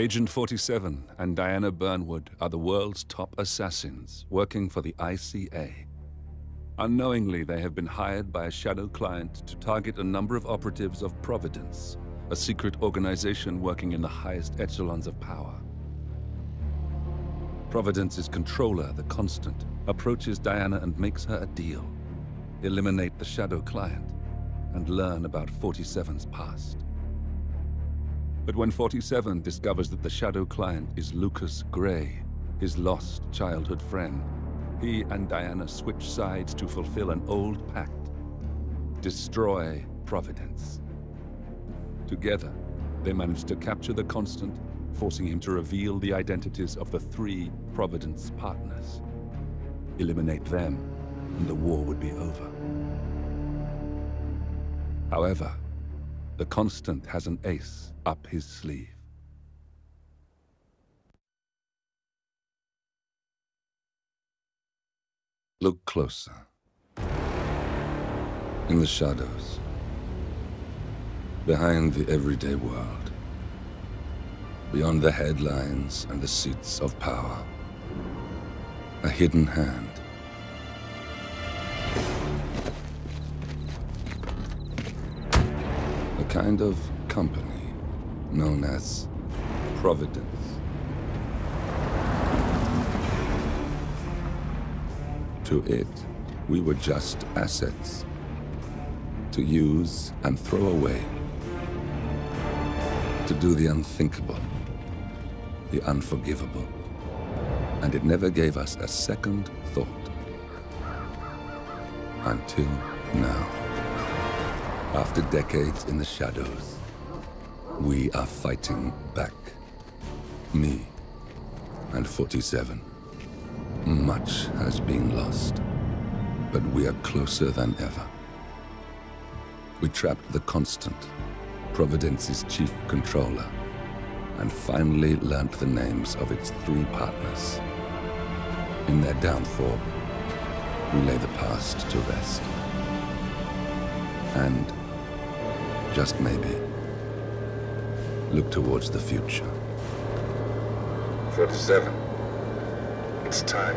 Agent 47 and Diana Burnwood are the world's top assassins working for the ICA. Unknowingly, they have been hired by a shadow client to target a number of operatives of Providence, a secret organization working in the highest echelons of power. Providence's controller, the Constant, approaches Diana and makes her a deal. Eliminate the shadow client and learn about 47's past. But when 47 discovers that the shadow client is Lucas Gray, his lost childhood friend, he and Diana switch sides to fulfill an old pact: destroy Providence. Together, they manage to capture the Constant, forcing him to reveal the identities of the 3 Providence partners. Eliminate them, and the war would be over. However, the Constant has an ace up his sleeve. Look closer. In the shadows, behind the everyday world, beyond the headlines and the seats of power, a hidden hand. A kind of company known as Providence. To it, we were just assets to use and throw away, to do the unthinkable, the unforgivable, and it never gave us a second thought. Until now. After decades in the shadows, we are fighting back. Me and 47. Much has been lost, but we are closer than ever. We trapped the Constant, Providence's chief controller, and finally learnt the names of its 3 partners. In their downfall, we lay the past to rest. And, just maybe, look towards the future. 47. It's time.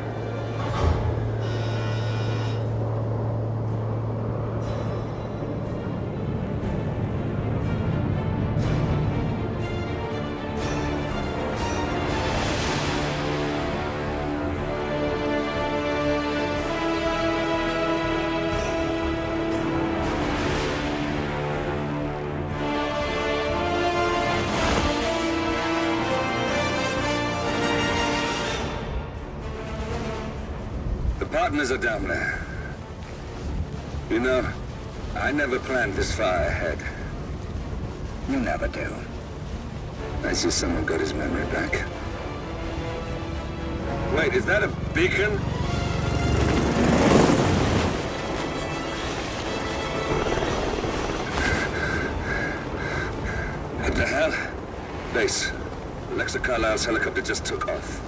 Partners are down there. You know, I never planned this far ahead. You never do. I see someone got his memory back. Wait, is that a beacon? What the hell? Base. Alexa Carlisle's helicopter just took off.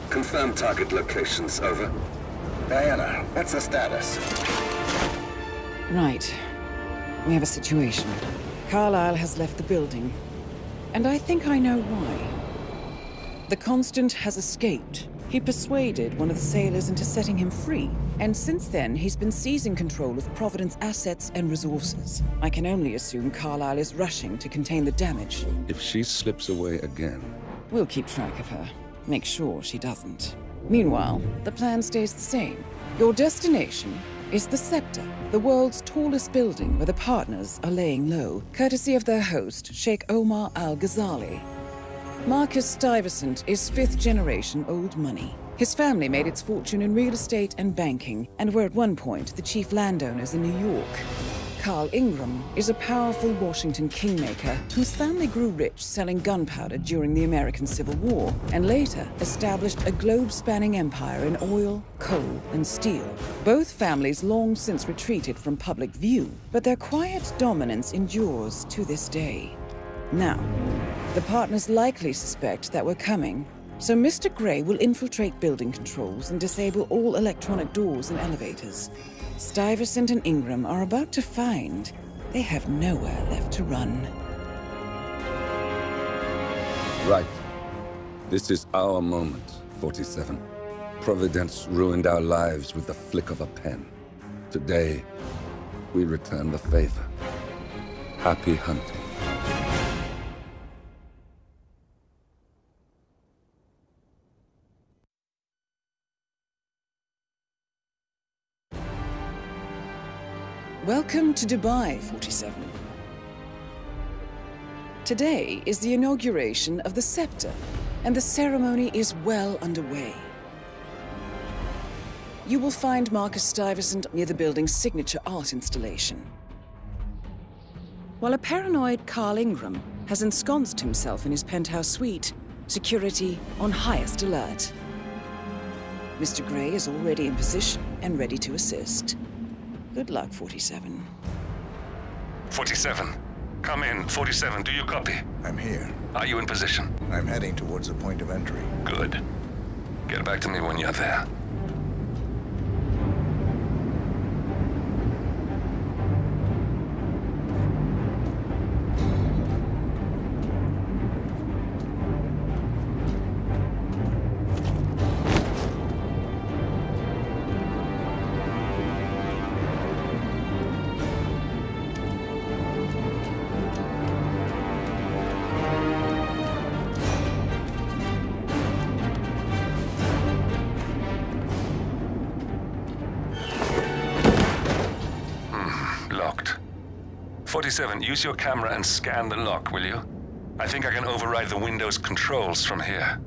Confirm target locations, over. Diana, what's the status? Right. We have a situation. Carlisle has left the building, and I think I know why. The Constant has escaped. He persuaded one of the sailors into setting him free, and since then he's been seizing control of Providence assets and resources. I can only assume Carlisle is rushing to contain the damage. If she slips away again... We'll keep track of her. Make sure she doesn't. Meanwhile, the plan stays the same. Your destination is the Scepter, the world's tallest building where the partners are laying low, courtesy of their host, Sheikh Omar Al-Ghazali. Marcus Stuyvesant is 5th-generation old money. His family made its fortune in real estate and banking, and were at one point the chief landowners in New York. Carl Ingram is a powerful Washington kingmaker whose family grew rich selling gunpowder during the American Civil War, and later established a globe-spanning empire in oil, coal, and steel. Both families long since retreated from public view, but their quiet dominance endures to this day. Now, the partners likely suspect that we're coming, so Mr. Gray will infiltrate building controls and disable all electronic doors and elevators. Stuyvesant and Ingram are about to find they have nowhere left to run. Right. This is our moment, 47. Providence ruined our lives with the flick of a pen. Today, we return the favor. Happy hunting. Welcome to Dubai, 47. Today is the inauguration of the scepter, and the ceremony is well underway. You will find Marcus Stuyvesant near the building's signature art installation, while a paranoid Carl Ingram has ensconced himself in his penthouse suite, security on highest alert. Mr. Gray is already in position and ready to assist. Good luck, 47. 47. Come in. 47, do you copy? I'm here. Are you in position? I'm heading towards the point of entry. Good. Get back to me when you're there. Locked. 47, use your camera and scan the lock, will you? I think I can override the Windows controls from here.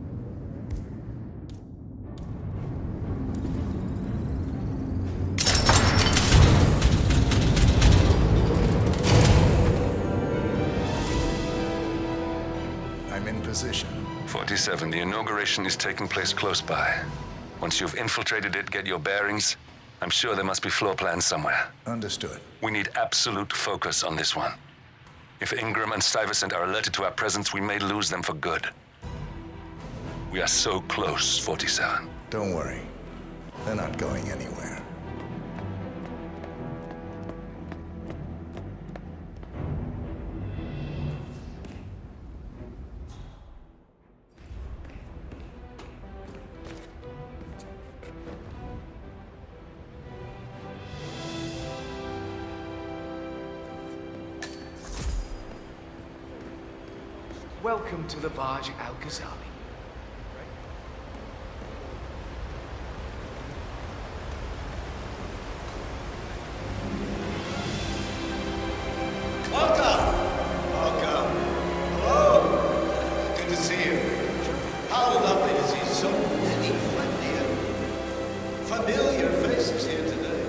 I'm in position. 47, the inauguration is taking place close by. Once you've infiltrated it, get your bearings. I'm sure there must be floor plans somewhere. Understood. We need absolute focus on this one. If Ingram and Stuyvesant are alerted to our presence, we may lose them for good. We are so close, 47. Don't worry. They're not going anywhere. Welcome to the Barge Al-Ghazali. Welcome. Hello. Good to see you. How lovely to see so many friendly and familiar faces here today.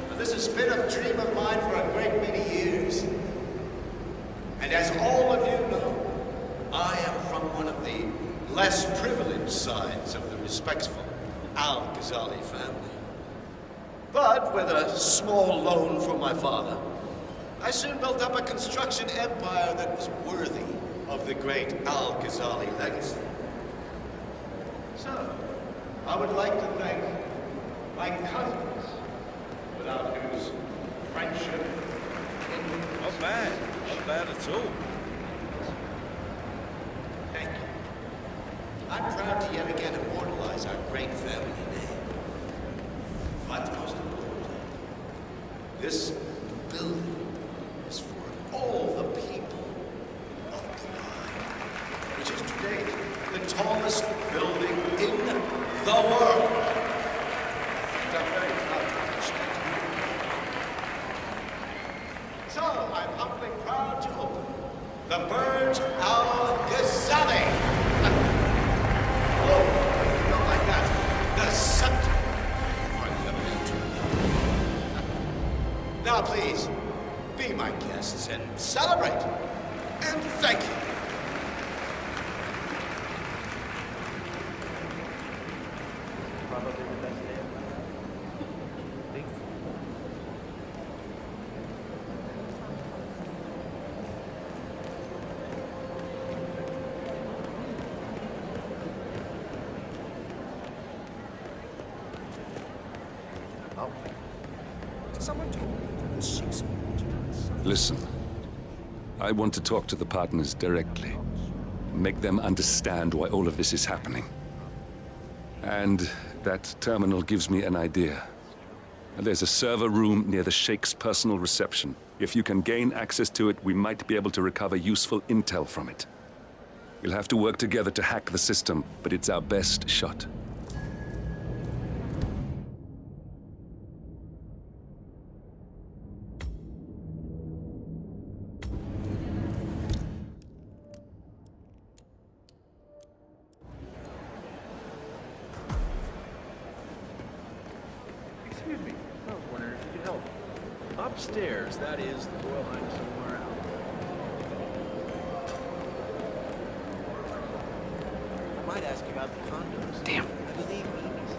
Now, this has been a dream of mine for a great many years. And as all of you know, I am from one of the less privileged sides of the respectful Al-Ghazali family. But with a small loan from my father, I soon built up a construction empire that was worthy of the great Al-Ghazali legacy. So, I would like to thank my cousins, without whose friendship... Not bad. Not bad at all. Thank you. I'm proud to yet again immortalize our great family name. But most importantly, this building is for all the people of Dubai, which is to date the tallest building in the world. And I'm very proud to understand. So I'm humbly proud to open the Burj Al-Ghazali. Oh, not like that. The scepter. Now, please, be my guests and celebrate. And thank you. Probably the best day of my life. Someone told me that the 600. Listen, I want to talk to the partners directly. make them understand why all of this is happening. And that terminal gives me an idea. There's a server room near the Sheikh's personal reception. If you can gain access to it, we might be able to recover useful intel from it. We'll have to work together to hack the system, but it's our best shot. Excuse me, I was wondering if you could help. Upstairs, that is, the Royal Highness somewhere else. I might ask you about the condos. Damn. I believe Mimi said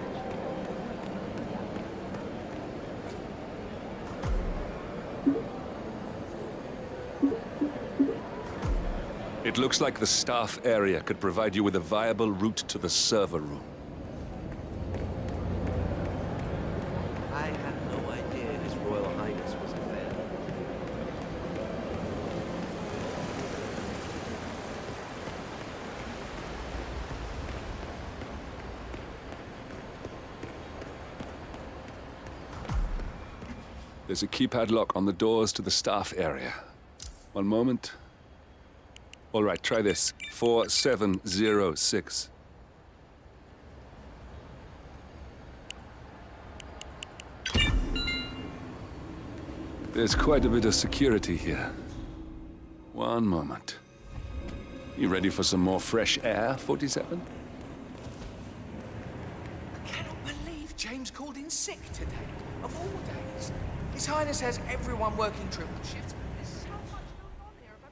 It looks like the staff area could provide you with a viable route to the server room. I had no idea His Royal Highness was a fan. There's a keypad lock on the doors to the staff area. One moment. All right, try this. 4706. There's quite a bit of security here. One moment. You ready for some more fresh air, 47? I cannot believe James called in sick today, of all days. His Highness has everyone working triple shifts. There's so much going on here about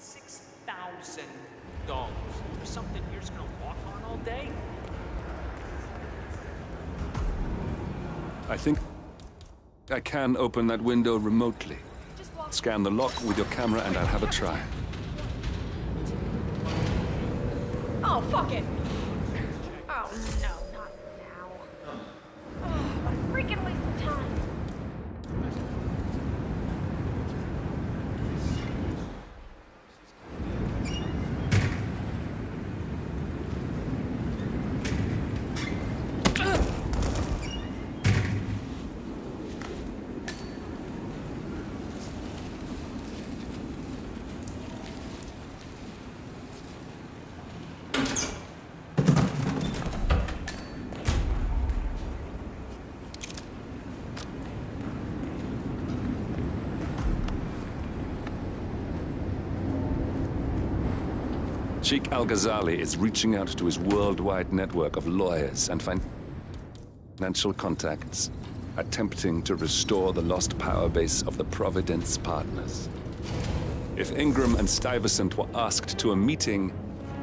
$6,000 for something you're just gonna walk on all day? I think I can open that window remotely. Scan the lock with your camera and I'll have a try. Oh, fuck it! Oh, no, not now. Oh, what a freaking waste of time. Sheikh Al-Ghazali is reaching out to his worldwide network of lawyers and financial contacts, attempting to restore the lost power base of the Providence partners. If Ingram and Stuyvesant were asked to a meeting,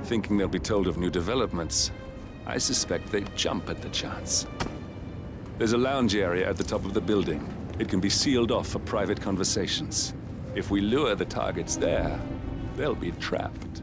thinking they'll be told of new developments, I suspect they'd jump at the chance. There's a lounge area at the top of the building. It can be sealed off for private conversations. If we lure the targets there, they'll be trapped.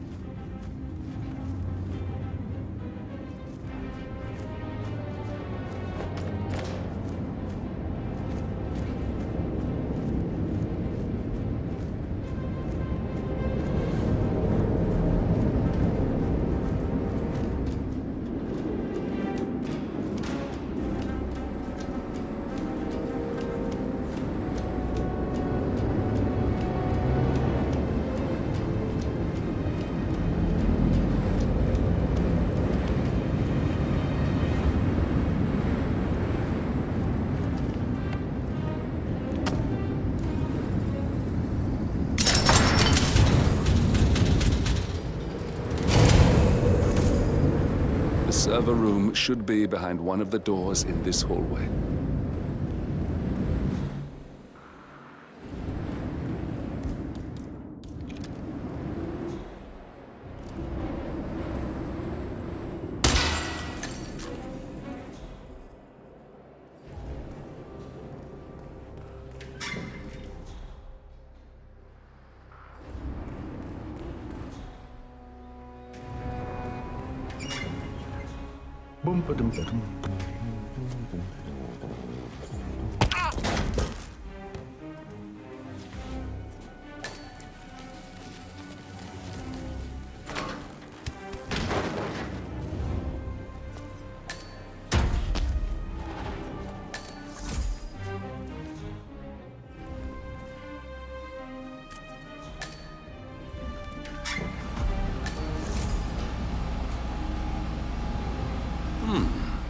server room should be behind one of the doors in this hallway.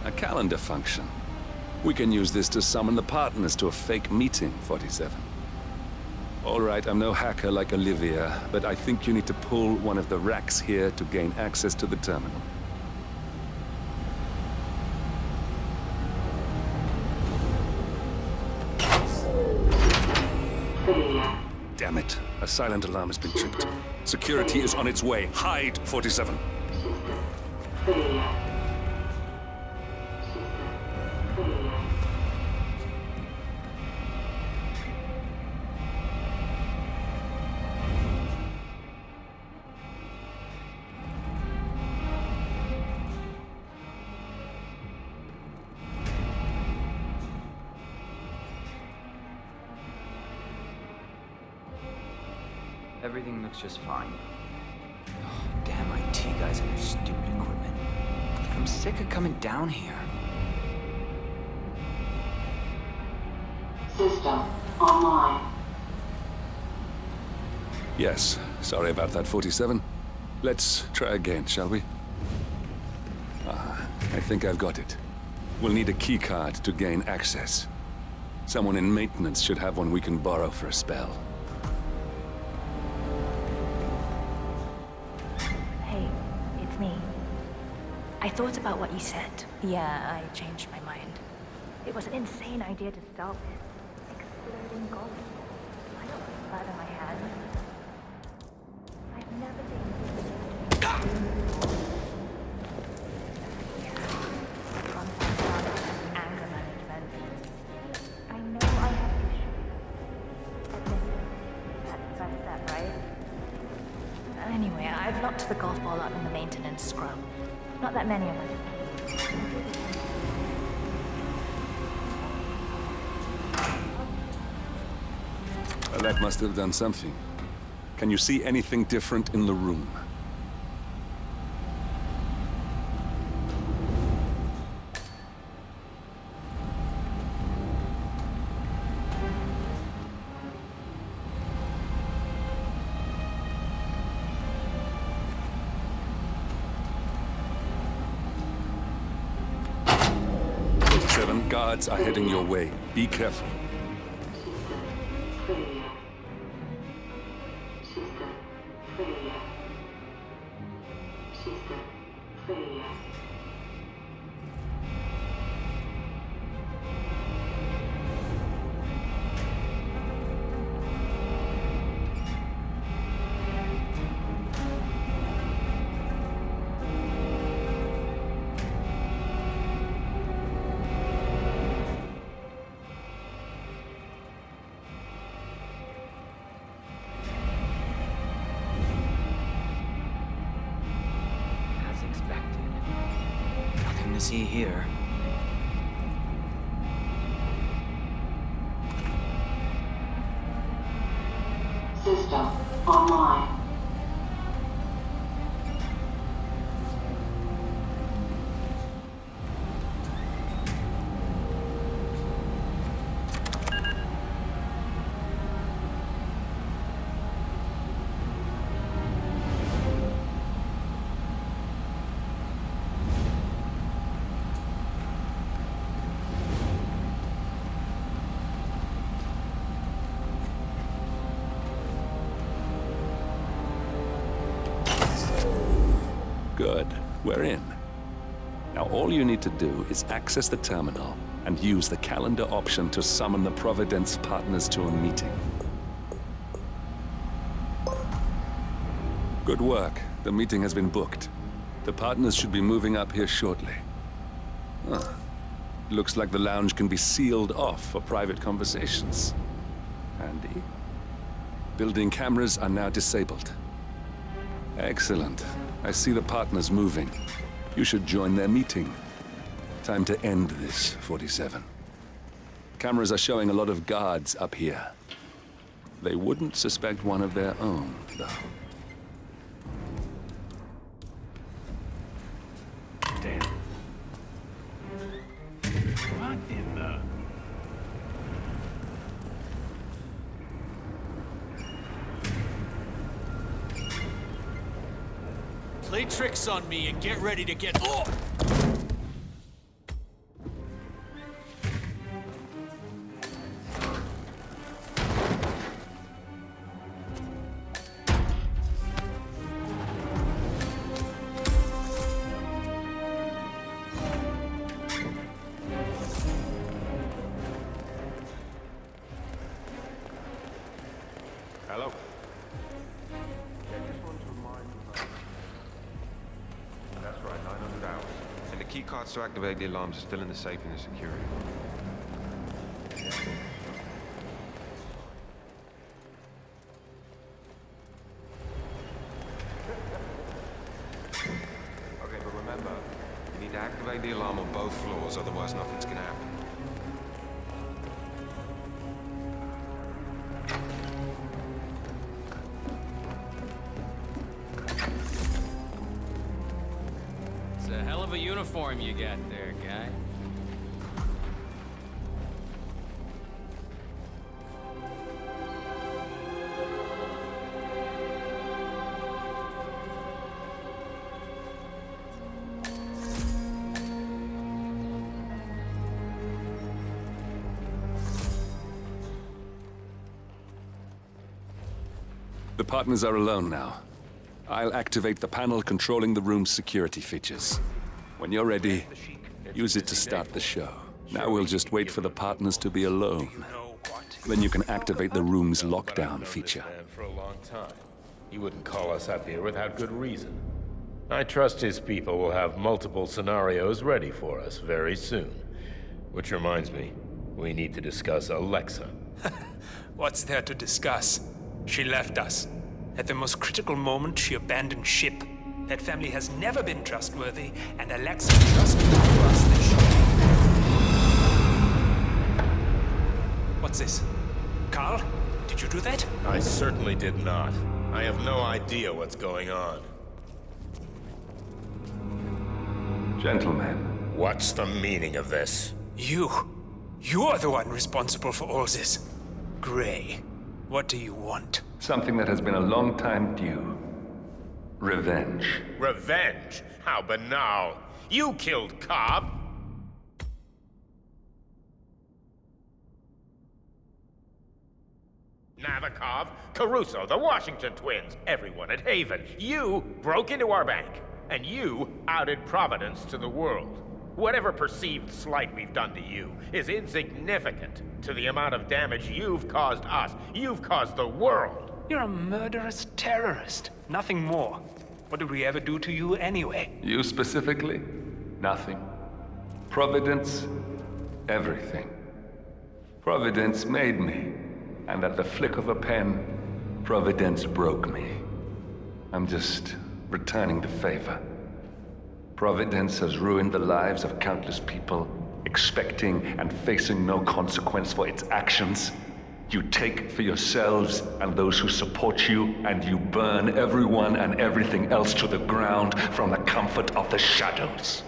A calendar function. We can use this to summon the partners to a fake meeting, 47. All right, I'm no hacker like Olivia, but I think you need to pull one of the racks here to gain access to the terminal. Damn it. A silent alarm has been tripped. Security is on its way. Hide, 47. Everything looks just fine. Oh, damn IT guys and their stupid equipment. I'm sick of coming down here. System online. Yes, sorry about that, 47. Let's try again, shall we? I think I've got it. We'll need a keycard to gain access. Someone in maintenance should have one we can borrow for a spell. Hey, it's me. I thought about what you said. Yeah, I changed my mind. It was an insane idea to start with. Exploding golf. I don't have blood on my hands. I've never been anger management. I know I have issues. Admit it. That's the first step, right? Anyway, I've locked the golf ball up in the maintenance scrum. Not that many of us. Well, that must have done something. Can you see anything different in the room? Guards are heading your way. Be careful. To see here. System online. Good. We're in. Now all you need to do is access the terminal and use the calendar option to summon the Providence partners to a meeting. Good work. The meeting has been booked. The partners should be moving up here shortly. Huh. Looks like the lounge can be sealed off for private conversations. Handy. Building cameras are now disabled. Excellent. I see the partners moving. You should join their meeting. Time to end this, 47. Cameras are showing a lot of guards up here. They wouldn't suspect one of their own, though. Damn. What in the... Play tricks on me and get ready to get... Oh! Hello? That's right, 900 hours. And the key cards to activate the alarms are still in the safe in the security. Okay, but remember, you need to activate the alarm on both floors, otherwise nothing's gonna happen. It's a hell of a uniform you got there, guy. The partners are alone now. I'll activate the panel controlling the room's security features. When you're ready, use it to start the show. Now we'll just wait for the partners to be alone. Then you can activate the room's lockdown feature. For a long time. He wouldn't call us up here without good reason. I trust his people will have multiple scenarios ready for us very soon. Which reminds me, we need to discuss Alexa. What's there to discuss? She left us. At the most critical moment, she abandoned ship. That family has never been trustworthy, and Alexa just told us that she... What's this? Carl? Did you do that? I certainly did not. I have no idea what's going on. Gentlemen. What's the meaning of this? You're the one responsible for all this. Gray, what do you want? Something that has been a long time due. Revenge. Revenge? How banal. You killed Cobb. Navikov, Caruso, the Washington twins, everyone at Haven. You broke into our bank, and you outed Providence to the world. Whatever perceived slight we've done to you is insignificant to the amount of damage you've caused us. You've caused the world. You're a murderous terrorist. Nothing more. What did we ever do to you anyway? You specifically? Nothing. Providence? Everything. Providence made me. And at the flick of a pen, Providence broke me. I'm just returning the favor. Providence has ruined the lives of countless people, expecting and facing no consequence for its actions. You take for yourselves and those who support you, and you burn everyone and everything else to the ground from the comfort of the shadows.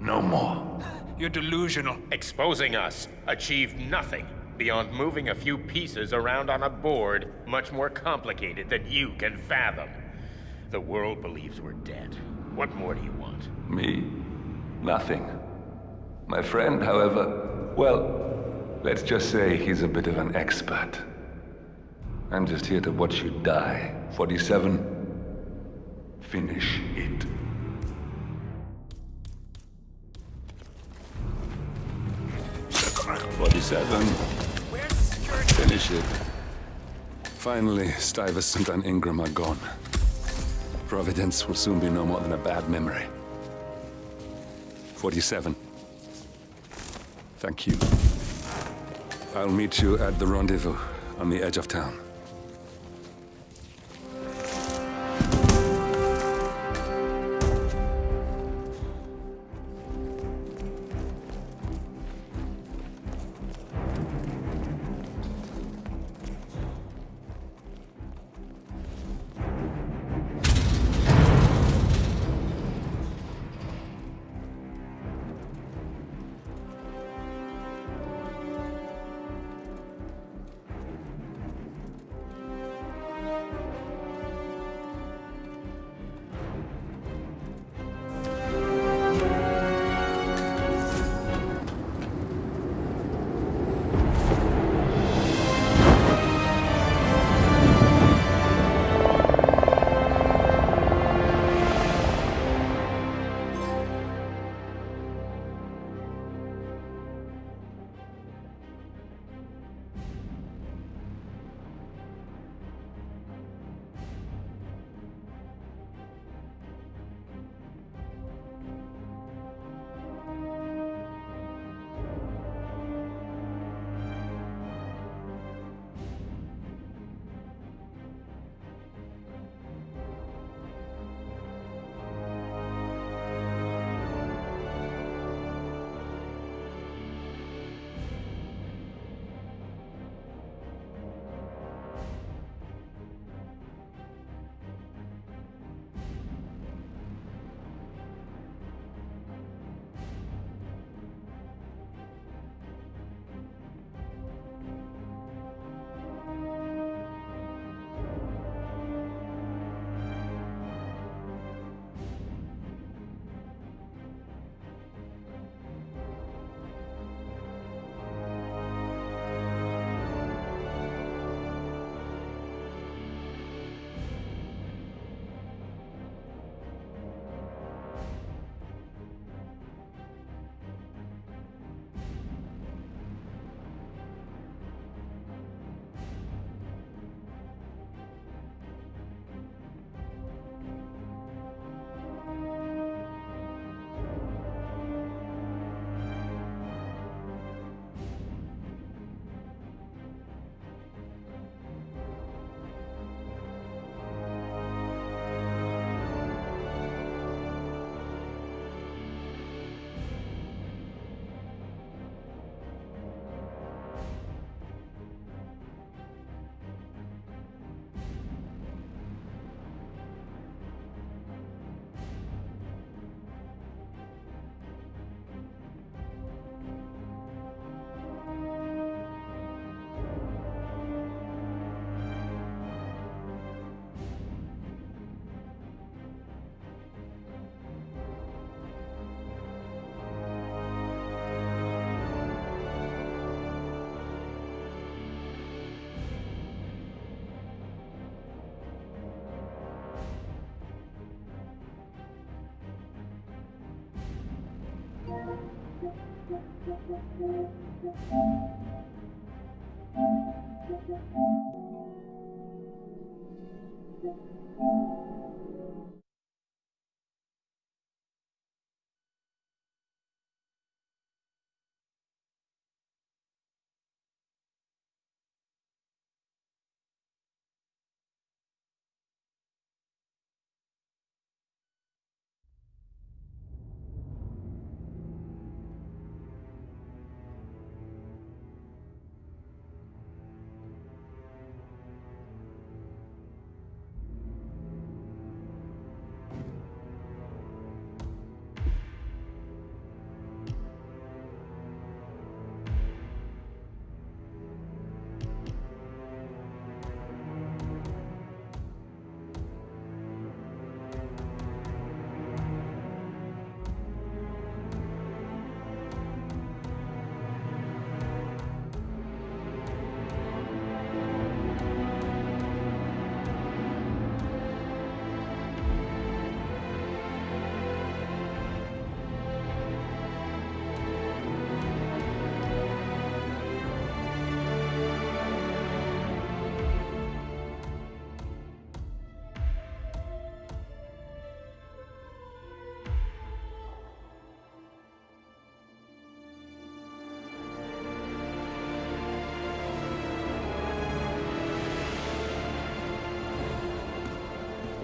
No more. You're delusional. Exposing us achieved nothing beyond moving a few pieces around on a board much more complicated than you can fathom. The world believes we're dead. What more do you want? Me? Nothing. My friend, however, well, let's just say he's a bit of an expert. I'm just here to watch you die. 47, finish it. 47. Finish it. Finally, Stuyvesant and Ingram are gone. Providence will soon be no more than a bad memory. 47. Thank you. I'll meet you at the rendezvous on the edge of town.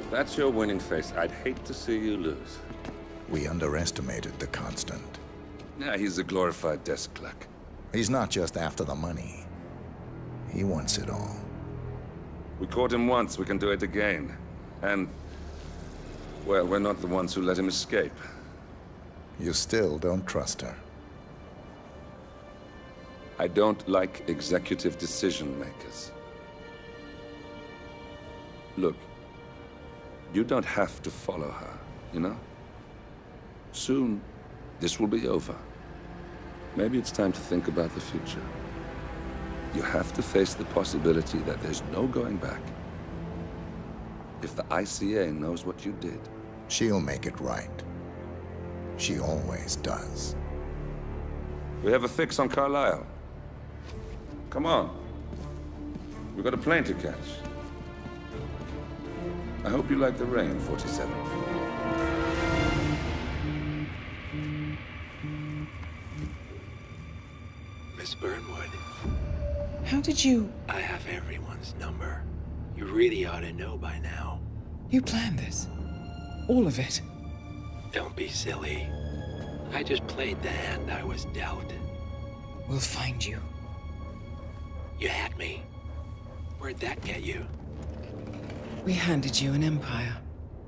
If that's your winning face, I'd hate to see you lose. We underestimated the Constant. Yeah, he's a glorified desk clerk. He's not just after the money. He wants it all. We caught him once, we can do it again. And, well, we're not the ones who let him escape. You still don't trust her. I don't like executive decision makers. Look, you don't have to follow her, you know? Soon, this will be over. Maybe it's time to think about the future. You have to face the possibility that there's no going back. If the ICA knows what you did... She'll make it right. She always does. We have a fix on Carlisle. Come on. We've got a plane to catch. I hope you like the rain, 47. Miss Burnwood. How did you... I have everyone's number. You really ought to know by now. You planned this? All of it? Don't be silly. I just played the hand I was dealt. We'll find you. You had me. Where'd that get you? We handed you an empire.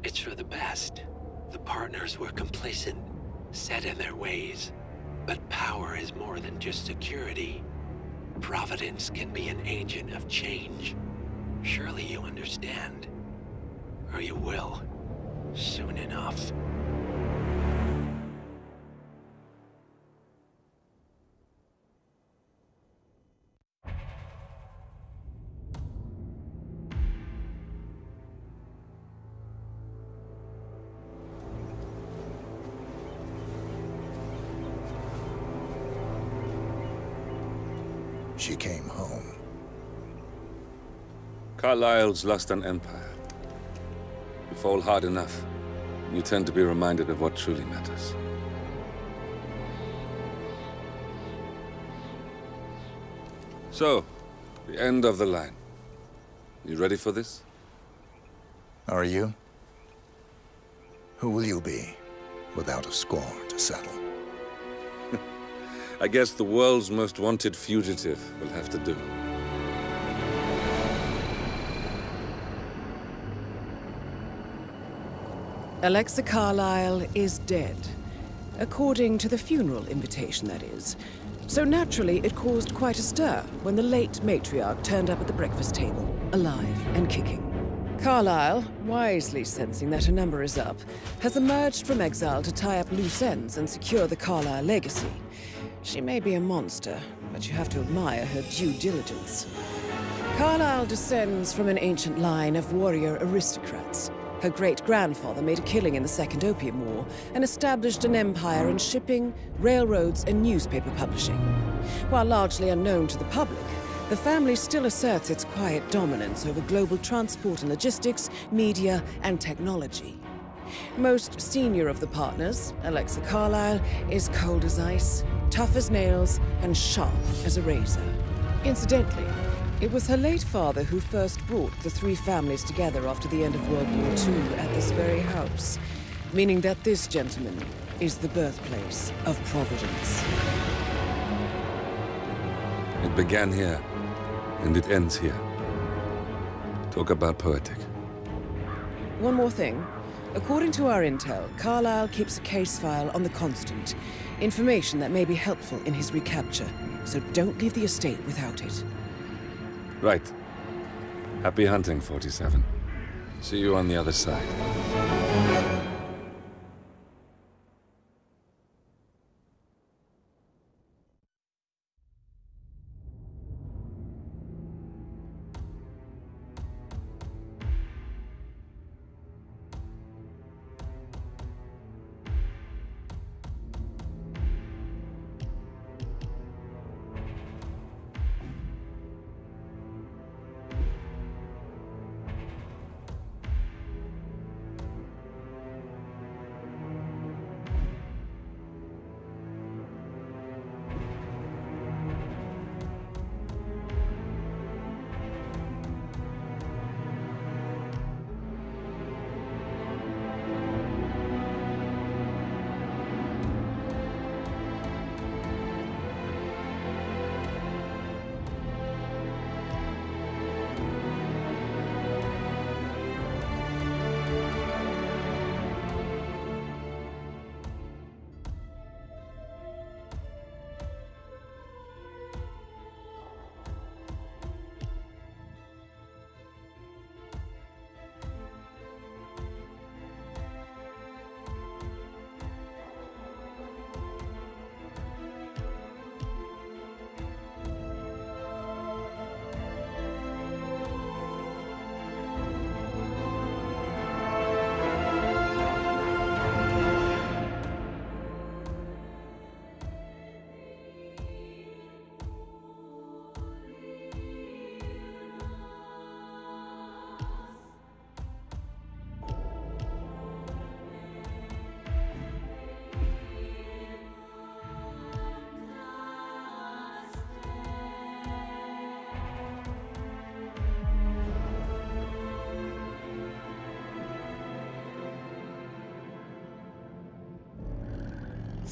It's for the best. The partners were complacent, set in their ways. But power is more than just security. Providence can be an agent of change. Surely you understand. Or you will. Soon enough. She came home. Carlisle's lost an empire. You fall hard enough, you tend to be reminded of what truly matters. So, the end of the line. You ready for this? Are you? Who will you be, without a score to settle? I guess the world's most wanted fugitive will have to do. Alexa Carlisle is dead. According to the funeral invitation, that is. So naturally, it caused quite a stir when the late matriarch turned up at the breakfast table, alive and kicking. Carlisle, wisely sensing that her number is up, has emerged from exile to tie up loose ends and secure the Carlisle legacy. She may be a monster, but you have to admire her due diligence. Carlisle descends from an ancient line of warrior aristocrats. Her great-grandfather made a killing in the Second Opium War and established an empire in shipping, railroads, and newspaper publishing. While largely unknown to the public, the family still asserts its quiet dominance over global transport and logistics, media, and technology. Most senior of the partners, Alexa Carlisle, is cold as ice, tough as nails, and sharp as a razor. Incidentally, it was her late father who first brought the three families together after the end of World War II at this very house, meaning that this gentleman is the birthplace of Providence. It began here, and it ends here. Talk about poetic. One more thing. According to our intel, Carlisle keeps a case file on the Constant. Information that may be helpful in his recapture, so don't leave the estate without it. Right. Happy hunting, 47. See you on the other side.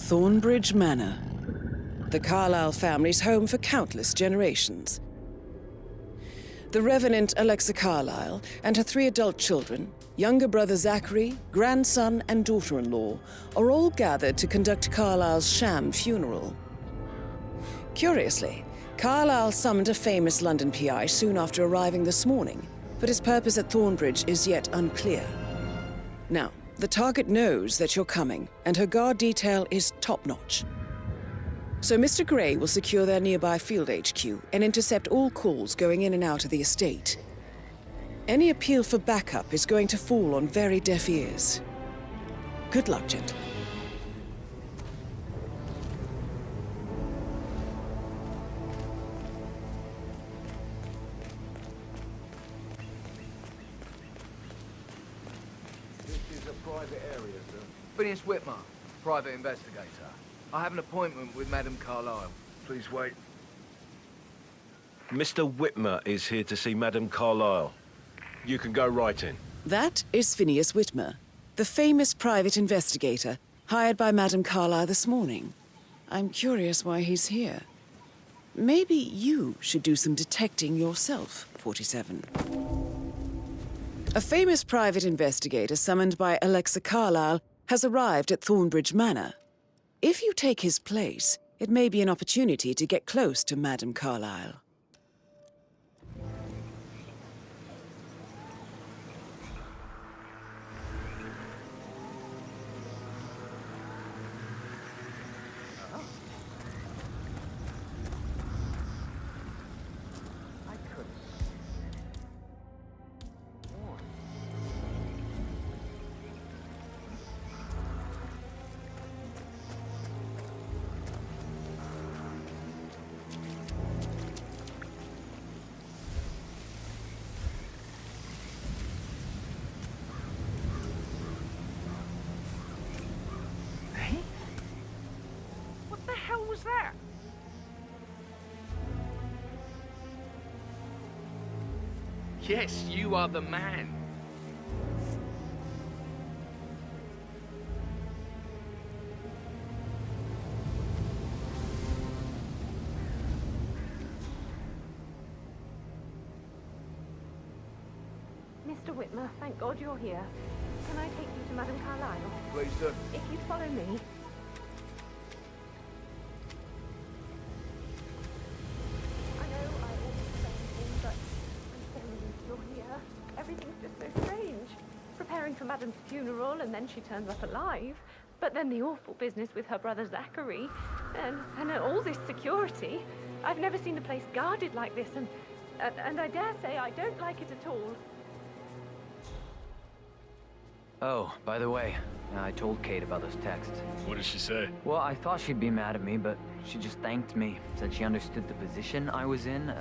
Thornbridge Manor. The Carlisle family's home for countless generations. The Revenant Alexa Carlisle and her 3 adult children, younger brother Zachary, grandson and daughter-in-law, are all gathered to conduct Carlisle's sham funeral. Curiously, Carlisle summoned a famous London PI soon after arriving this morning, but his purpose at Thornbridge is yet unclear. Now, the target knows that you're coming, and her guard detail is top-notch. So Mr. Gray will secure their nearby field HQ and intercept all calls going in and out of the estate. Any appeal for backup is going to fall on very deaf ears. Good luck, gentlemen. This is a private area, sir. Phineas Whitmer, private investigator. I have an appointment with Madame Carlisle. Please wait. Mr. Whitmer is here to see Madame Carlisle. You can go right in. That is Phineas Whitmer, the famous private investigator hired by Madame Carlisle this morning. I'm curious why he's here. Maybe you should do some detecting yourself, 47. A famous private investigator summoned by Alexa Carlisle has arrived at Thornbridge Manor. If you take his place, it may be an opportunity to get close to Madame Carlisle. Was that? Yes, you are the man. Mr. Whitmer, thank God you're here. Can I take you to Madame Carlisle? Please do. If you'd follow me. Everything's just so strange. Preparing for Madame's funeral, and then she turns up alive. But then the awful business with her brother Zachary, and all this security. I've never seen the place guarded like this, and I dare say I don't like it at all. Oh, by the way, I told Kate about those texts. What did she say? Well, I thought she'd be mad at me, but she just thanked me. Said she understood the position I was in.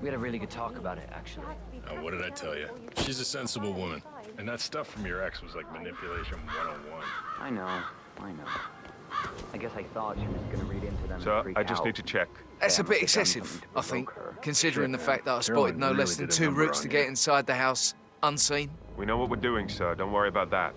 We had a really good talk about it, actually. Oh, what did I tell you? She's a sensible woman. And that stuff from your ex was like manipulation 101. I know. I guess I thought she was gonna read into them. Sir, I just need to check. That's a bit excessive, I think, considering the fact that I spotted no less than 2 routes to get inside the house unseen. We know what we're doing, sir. Don't worry about that.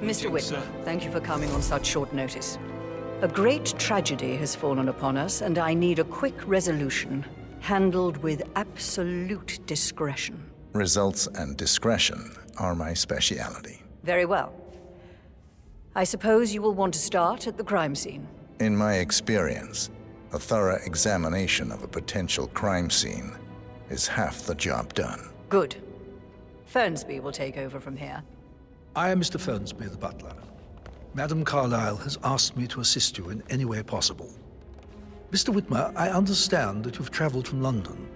Mr. Whitmer, thank you for coming on such short notice. A great tragedy has fallen upon us, and I need a quick resolution, handled with absolute discretion. Results and discretion are my speciality. Very well. I suppose you will want to start at the crime scene. In my experience, a thorough examination of a potential crime scene is half the job done. Good. Fernsby will take over from here. I am Mr. Fernsby, the butler. Madam Carlisle has asked me to assist you in any way possible. Mr. Whitmer, I understand that you've traveled from London.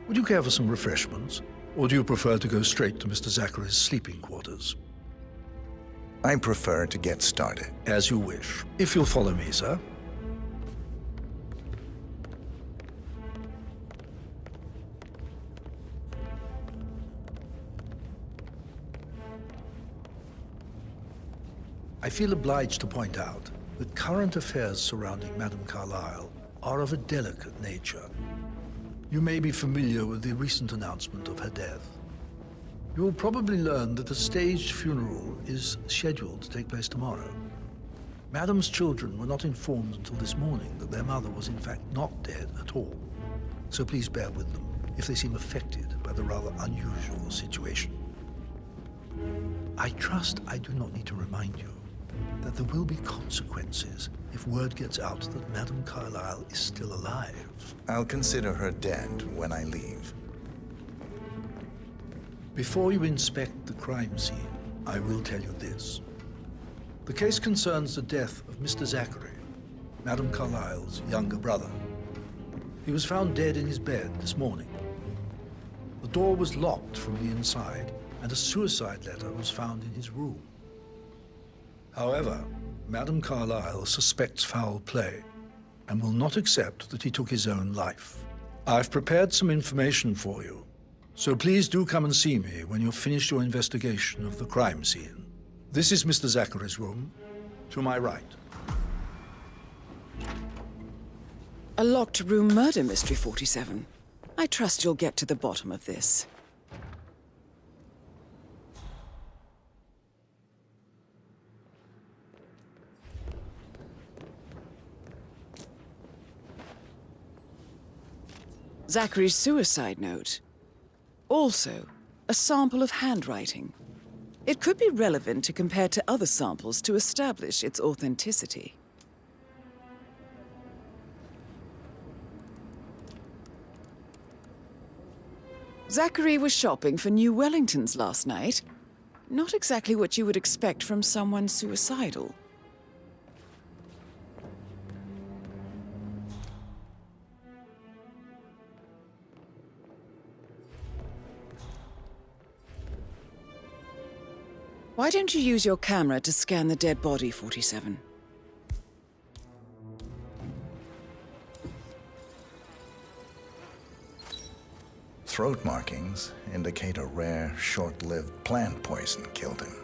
Would you care for some refreshments? Or do you prefer to go straight to Mr. Zachary's sleeping quarters? I prefer to get started. As you wish. If you'll follow me, sir. I feel obliged to point out that current affairs surrounding Madame Carlisle are of a delicate nature. You may be familiar with the recent announcement of her death. You will probably learn that a staged funeral is scheduled to take place tomorrow. Madame's children were not informed until this morning that their mother was in fact not dead at all. So please bear with them if they seem affected by the rather unusual situation. I trust I do not need to remind you that there will be consequences if word gets out that Madame Carlisle is still alive. I'll consider her dead when I leave. Before you inspect the crime scene, I will tell you this. The case concerns the death of Mr. Zachary, Madame Carlisle's younger brother. He was found dead in his bed this morning. The door was locked from the inside, and a suicide letter was found in his room. However, Madame Carlisle suspects foul play and will not accept that he took his own life. I've prepared some information for you, so please do come and see me when you've finished your investigation of the crime scene. This is Mr. Zachary's room, to my right. A locked room murder mystery, 47. I trust you'll get to the bottom of this. Zachary's suicide note. Also, a sample of handwriting. It could be relevant to compare to other samples to establish its authenticity. Zachary was shopping for New Wellingtons last night. Not exactly what you would expect from someone suicidal. Why don't you use your camera to scan the dead body, 47? Throat markings indicate a rare, short-lived plant poison killed him.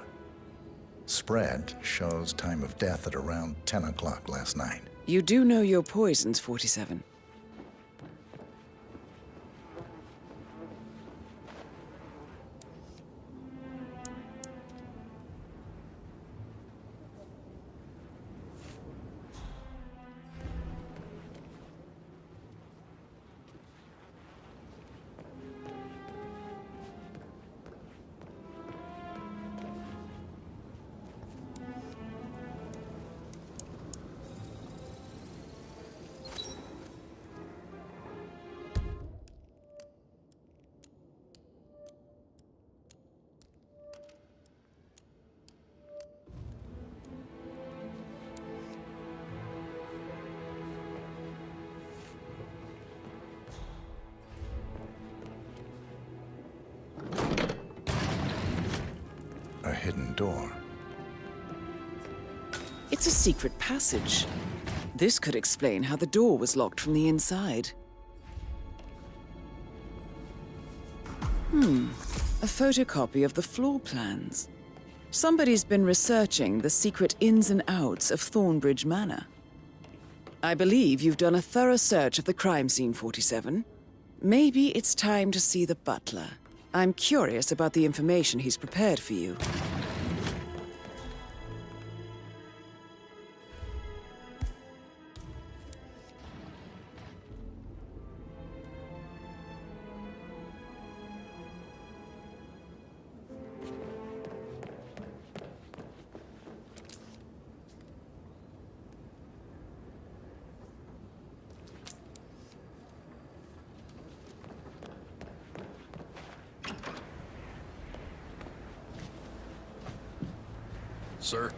Spread shows time of death at around 10 o'clock last night. You do know your poisons, 47. A hidden door. It's a secret passage. This could explain how the door was locked from the inside. A photocopy of the floor plans. Somebody's been researching the secret ins and outs of Thornbridge Manor. I believe you've done a thorough search of the crime scene, 47. Maybe it's time to see the butler. I'm curious about the information he's prepared for you. Sir?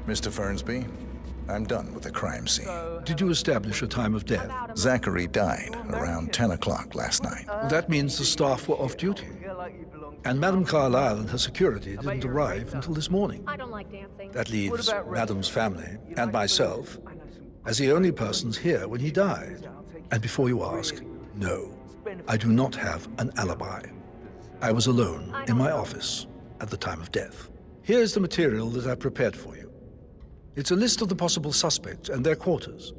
Mr. Fernsby, I'm done with the crime scene. Did you establish a time of death? Zachary died around 10 o'clock last night. Well, that means the staff were off duty. And Madame Carlisle and her security didn't arrive until this morning. I don't like dancing. That leaves Madame's family and myself as the only persons here when he died. And before you ask, no, I do not have an alibi. I was alone in my office at the time of death. Here's the material that I prepared for you. It's a list of the possible suspects and their quarters.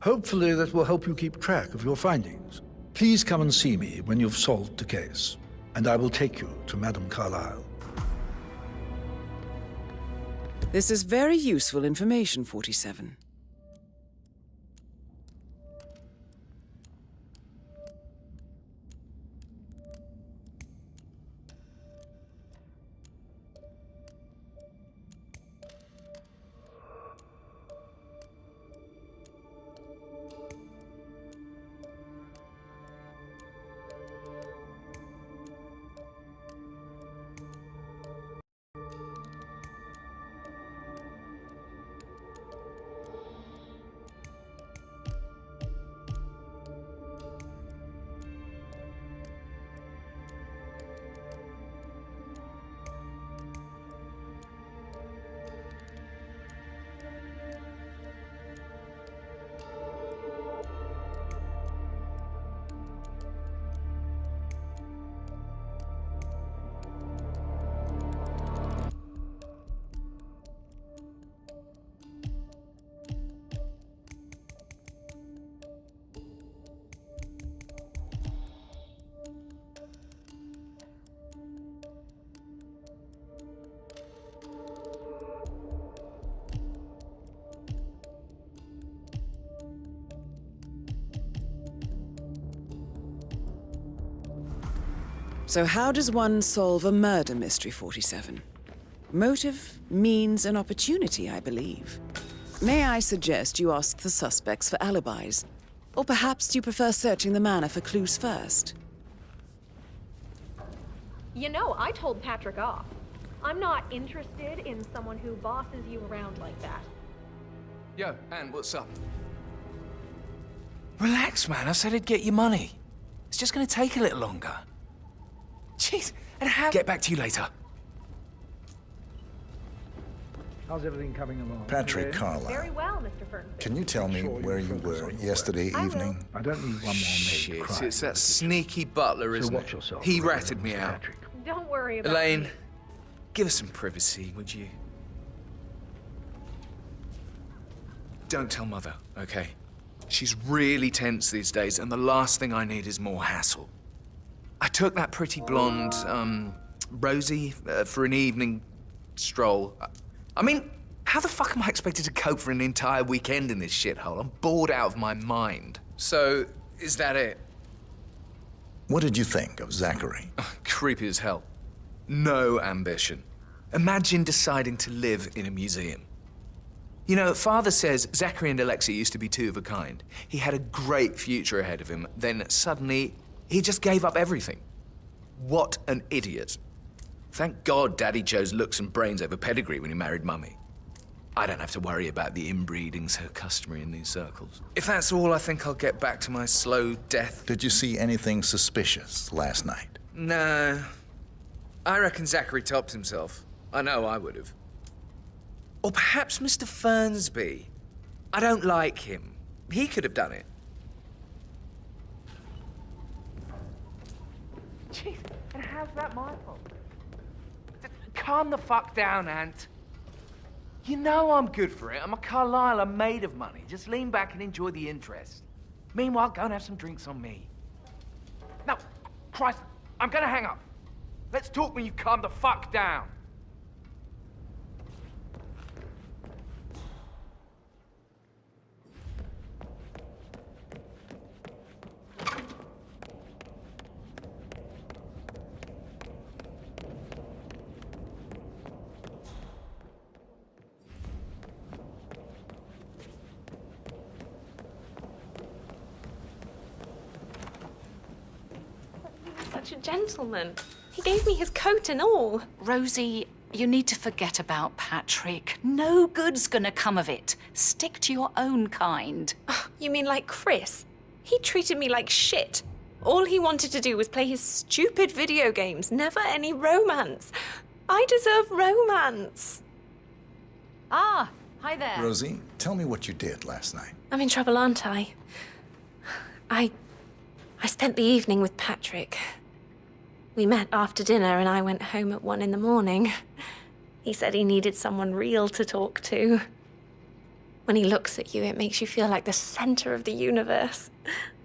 Hopefully that will help you keep track of your findings. Please come and see me when you've solved the case, and I will take you to Madame Carlisle. This is very useful information, 47. So how does one solve a murder mystery, 47? Motive, means, and opportunity, I believe. May I suggest you ask the suspects for alibis? Or perhaps you prefer searching the manor for clues first? You know, I told Patrick off. I'm not interested in someone who bosses you around like that. Yo, Anne, what's up? Relax, man. I said I'd get you money. It's just gonna take a little longer. Jeez, and how... Get back to you later. How's everything coming along? Patrick Carlisle. Very well, Mr. Fernsby. Can you tell me where you were yesterday evening? I don't need one more maid Shit, crying. it's that sneaky butler, isn't watch it? yourself, He Reverend ratted me Mr. out. Patrick. Don't worry about Elaine, me. give us some privacy, would you? Don't tell Mother, okay? She's really tense these days, and the last thing I need is more hassle. I took that pretty blonde, Rosie, for an evening stroll. I mean, how the fuck am I expected to cope for an entire weekend in this shithole? I'm bored out of my mind. So, is that it? What did you think of Zachary? Creepy as hell. No ambition. Imagine deciding to live in a museum. You know, Father says Zachary and Alexia used to be two of a kind. He had a great future ahead of him, then suddenly, he just gave up everything. What an idiot. Thank God Daddy chose looks and brains over pedigree when he married Mummy. I don't have to worry about the inbreeding so customary in these circles. If that's all, I think I'll get back to my slow death. Did you see anything suspicious last night? No. I reckon Zachary topped himself. I know I would have. Or perhaps Mr. Fernsby. I don't like him. He could have done it. Jeez, and how's that my fault? Calm the fuck down, Ant. You know I'm good for it. I'm a Carlisle. I'm made of money. Just lean back and enjoy the interest. Meanwhile, go and have some drinks on me. Now, Christ, I'm gonna hang up. Let's talk when you've calmed the fuck down. Such a gentleman. He gave me his coat and all. Rosie, you need to forget about Patrick. No good's gonna come of it. Stick to your own kind. You mean like Chris? He treated me like shit. All he wanted to do was play his stupid video games, never any romance. I deserve romance. Ah, hi there. Rosie, tell me what you did last night. I'm in trouble, aren't I? I spent the evening with Patrick. We met after dinner and I went home at 1 in the morning. He said he needed someone real to talk to. When he looks at you, it makes you feel like the center of the universe,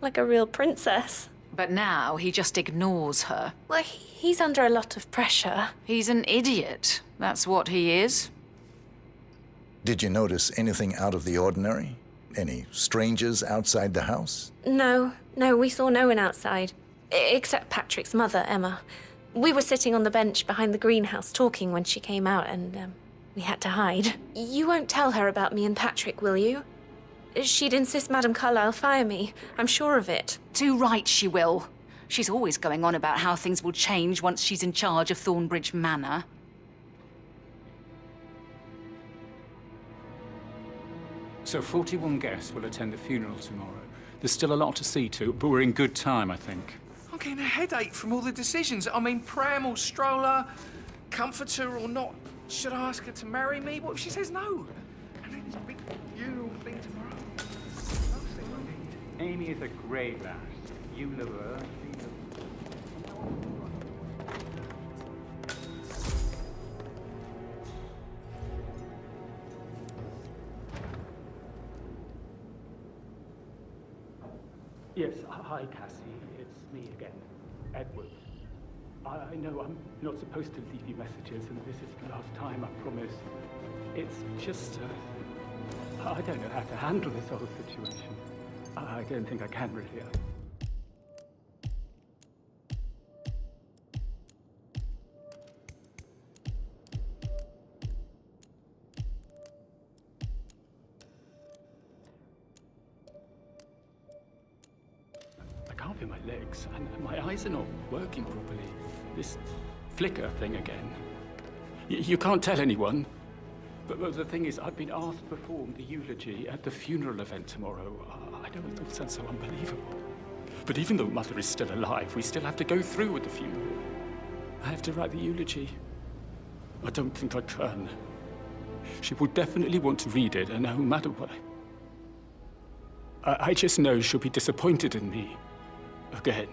like a real princess. But now he just ignores her. Well, he's under a lot of pressure. He's an idiot. That's what he is. Did you notice anything out of the ordinary? Any strangers outside the house? No, we saw no one outside. Except Patrick's mother, Emma. We were sitting on the bench behind the greenhouse talking when she came out and we had to hide. You won't tell her about me and Patrick, will you? She'd insist Madame Carlisle fire me. I'm sure of it. Too right she will. She's always going on about how things will change once she's in charge of Thornbridge Manor. So 41 guests will attend the funeral tomorrow. There's still a lot to see to, but we're in good time, I think. I'm getting a headache from all the decisions. I mean, pram or stroller, comforter or not. Should I ask her to marry me? What if she says no? And then this big funeral thing tomorrow. Amy is a great lass. You love her. Yes, hi, Cassie. It's me again, Edward. I know I'm not supposed to leave you messages, and this is the last time, I promise. It's just, I don't know how to handle this whole situation. I don't think I can, really. I can't feel my legs, and my eyes are not working properly. This flicker thing again. You can't tell anyone, but the thing is, I've been asked to perform the eulogy at the funeral event tomorrow. I know it all sounds so unbelievable, but even though Mother is still alive, we still have to go through with the funeral. I have to write the eulogy. I don't think I can. She will definitely want to read it, and no matter what, I just know she'll be disappointed in me. Again.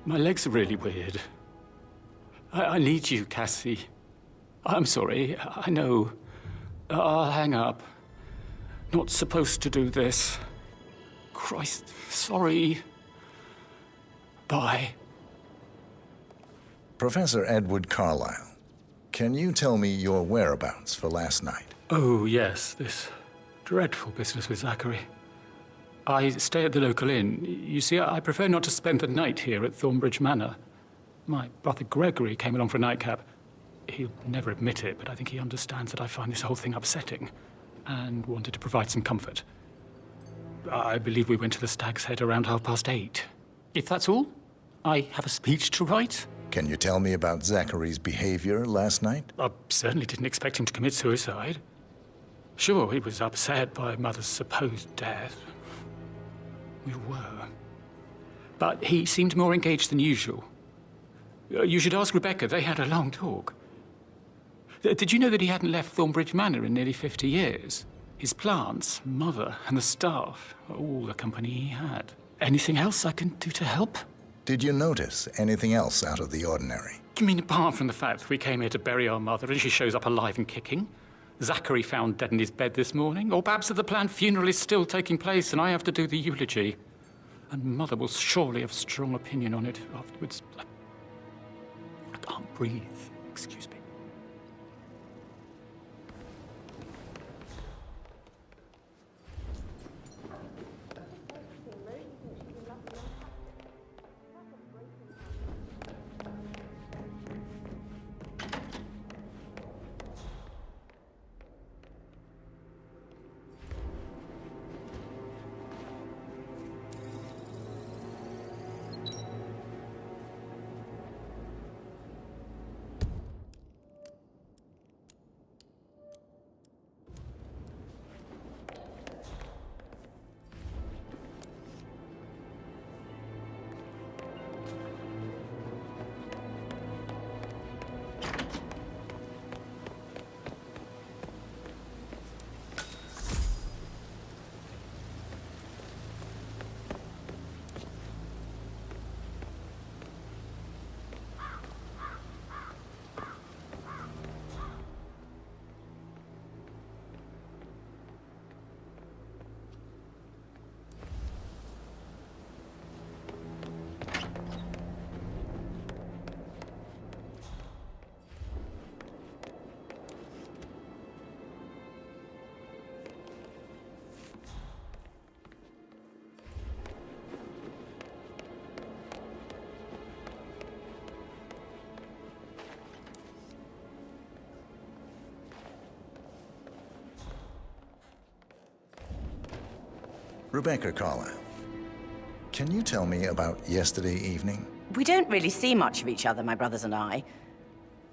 My legs are really weird. I need you, Cassie. I'm sorry, I know. I'll hang up. Not supposed to do this. Christ, sorry. Bye. Professor Edward Carlisle, can you tell me your whereabouts for last night? Oh, yes, this dreadful business with Zachary. I stay at the local inn. You see, I prefer not to spend the night here at Thornbridge Manor. My brother Gregory came along for a nightcap. He'll never admit it, but I think he understands that I find this whole thing upsetting and wanted to provide some comfort. I believe we went to the Stag's Head around 8:30. If that's all, I have a speech to write. Can you tell me about Zachary's behavior last night? I certainly didn't expect him to commit suicide. Sure, he was upset by Mother's supposed death. We were. But he seemed more engaged than usual. You should ask Rebecca. They had a long talk. Did you know that he hadn't left Thornbridge Manor in nearly 50 years? His plants, Mother, and the staff, all the company he had. Anything else I can do to help? Did you notice anything else out of the ordinary? You mean apart from the fact that we came here to bury our mother and she shows up alive and kicking? Zachary found dead in his bed this morning, or perhaps that the planned funeral is still taking place and I have to do the eulogy. And Mother will surely have strong opinion on it afterwards. I can't breathe. Excuse me. Rebecca Carlisle, can you tell me about yesterday evening? We don't really see much of each other, my brothers and I.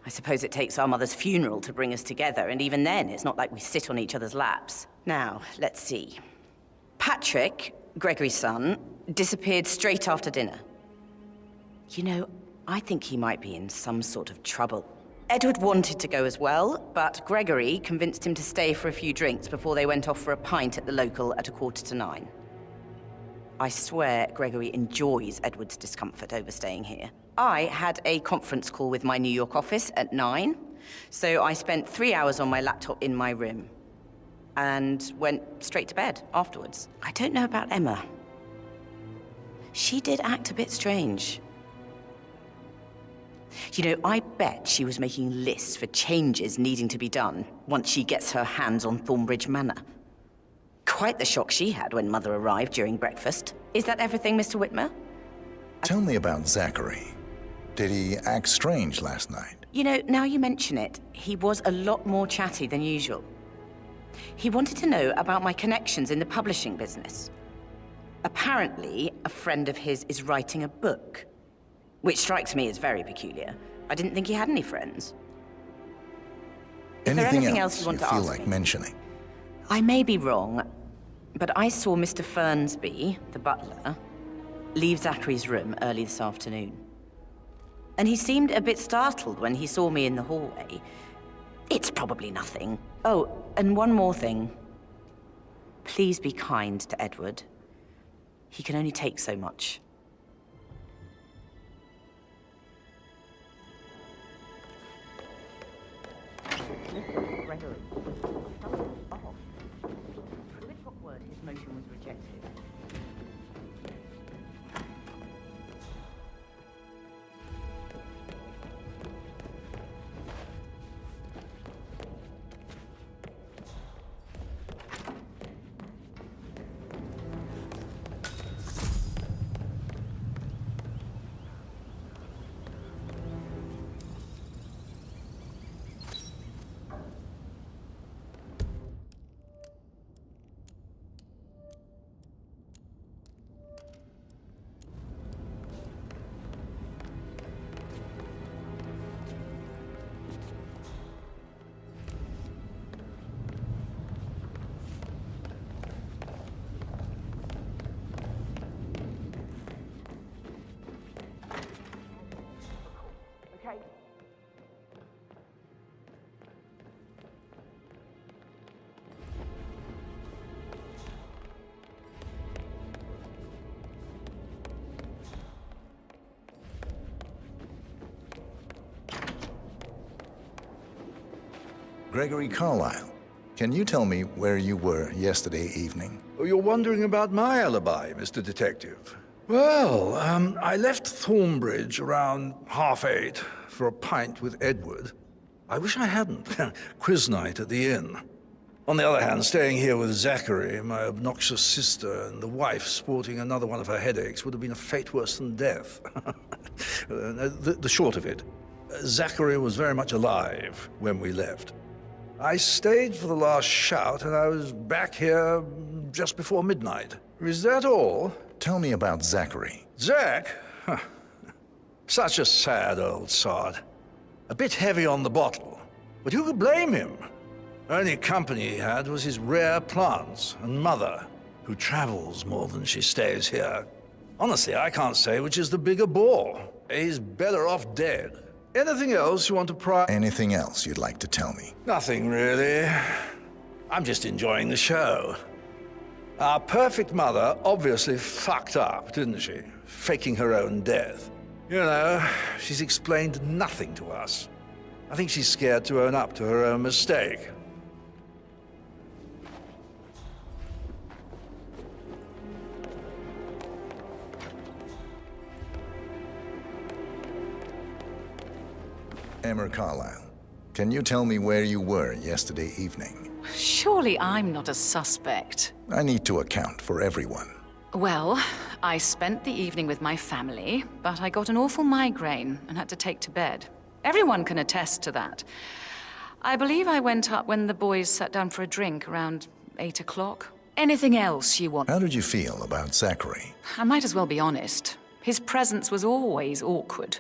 I suppose it takes our mother's funeral to bring us together, and even then, it's not like we sit on each other's laps. Now, let's see. Patrick, Gregory's son, disappeared straight after dinner. You know, I think he might be in some sort of trouble. Edward wanted to go as well, but Gregory convinced him to stay for a few drinks before they went off for a pint at the local at 8:45. I swear Gregory enjoys Edward's discomfort over staying here. I had a conference call with my New York office at 9, so I spent 3 hours on my laptop in my room and went straight to bed afterwards. I don't know about Emma. She did act a bit strange. You know, I bet she was making lists for changes needing to be done once she gets her hands on Thornbridge Manor. Quite the shock she had when Mother arrived during breakfast. Is that everything, Mr. Whitmer? Tell me about Zachary. Did he act strange last night? You know, now you mention it, he was a lot more chatty than usual. He wanted to know about my connections in the publishing business. Apparently, a friend of his is writing a book, which strikes me as very peculiar. I didn't think he had any friends. Is there anything else you want to feel ask like me? mentioning? I may be wrong, but I saw Mr. Fernsby, the butler, leave Zachary's room early this afternoon. And he seemed a bit startled when he saw me in the hallway. It's probably nothing. Oh, and one more thing. Please be kind to Edward. He can only take so much. Mr. Gregory, something's off. With what word his motion was rejected? Gregory Carlisle, can you tell me where you were yesterday evening? Oh, you're wondering about my alibi, Mr. Detective. Well, I left Thornbridge around 8:30 for a pint with Edward. I wish I hadn't. Quiz night at the inn. On the other hand, staying here with Zachary, my obnoxious sister, and the wife sporting another one of her headaches would have been a fate worse than death. The short of it, Zachary was very much alive when we left. I stayed for the last shout, and I was back here just before midnight. Is that all? Tell me about Zachary. Zach? Huh. Such a sad old sod. A bit heavy on the bottle, but who could blame him? Only company he had was his rare plants and mother, who travels more than she stays here. Honestly, I can't say which is the bigger bore. He's better off dead. Anything else you want to pry? Anything else you'd like to tell me? Nothing really. I'm just enjoying the show. Our perfect mother obviously fucked up, didn't she? Faking her own death. You know, she's explained nothing to us. I think she's scared to own up to her own mistake. Emma Carlisle, can you tell me where you were yesterday evening? Surely I'm not a suspect. I need to account for everyone. Well, I spent the evening with my family, but I got an awful migraine and had to take to bed. Everyone can attest to that. I believe I went up when the boys sat down for a drink around 8 o'clock. Anything else you want? How did you feel about Zachary? I might as well be honest. His presence was always awkward.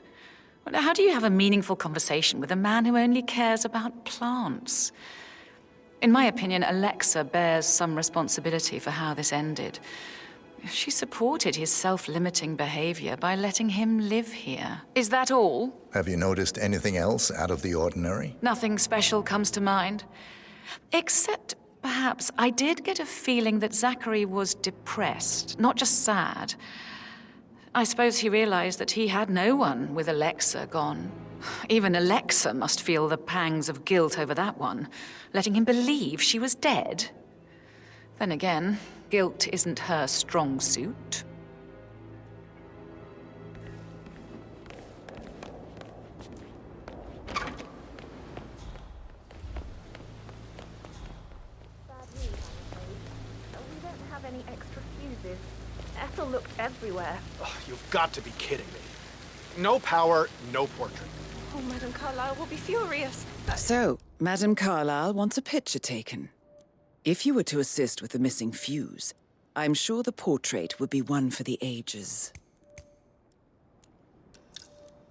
How do you have a meaningful conversation with a man who only cares about plants? In my opinion, Alexa bears some responsibility for how this ended. She supported his self-limiting behavior by letting him live here. Is that all? Have you noticed anything else out of the ordinary? Nothing special comes to mind. Except, perhaps, I did get a feeling that Zachary was depressed, not just sad. I suppose he realized that he had no one with Alexa gone. Even Alexa must feel the pangs of guilt over that one, letting him believe she was dead. Then again, guilt isn't her strong suit. We don't have any extra fuses. Ethel looked everywhere. Oh, you've got to be kidding me. No power, no portrait. Oh, Madame Carlisle will be furious. So, Madame Carlisle wants a picture taken. If you were to assist with the missing fuse, I'm sure the portrait would be one for the ages.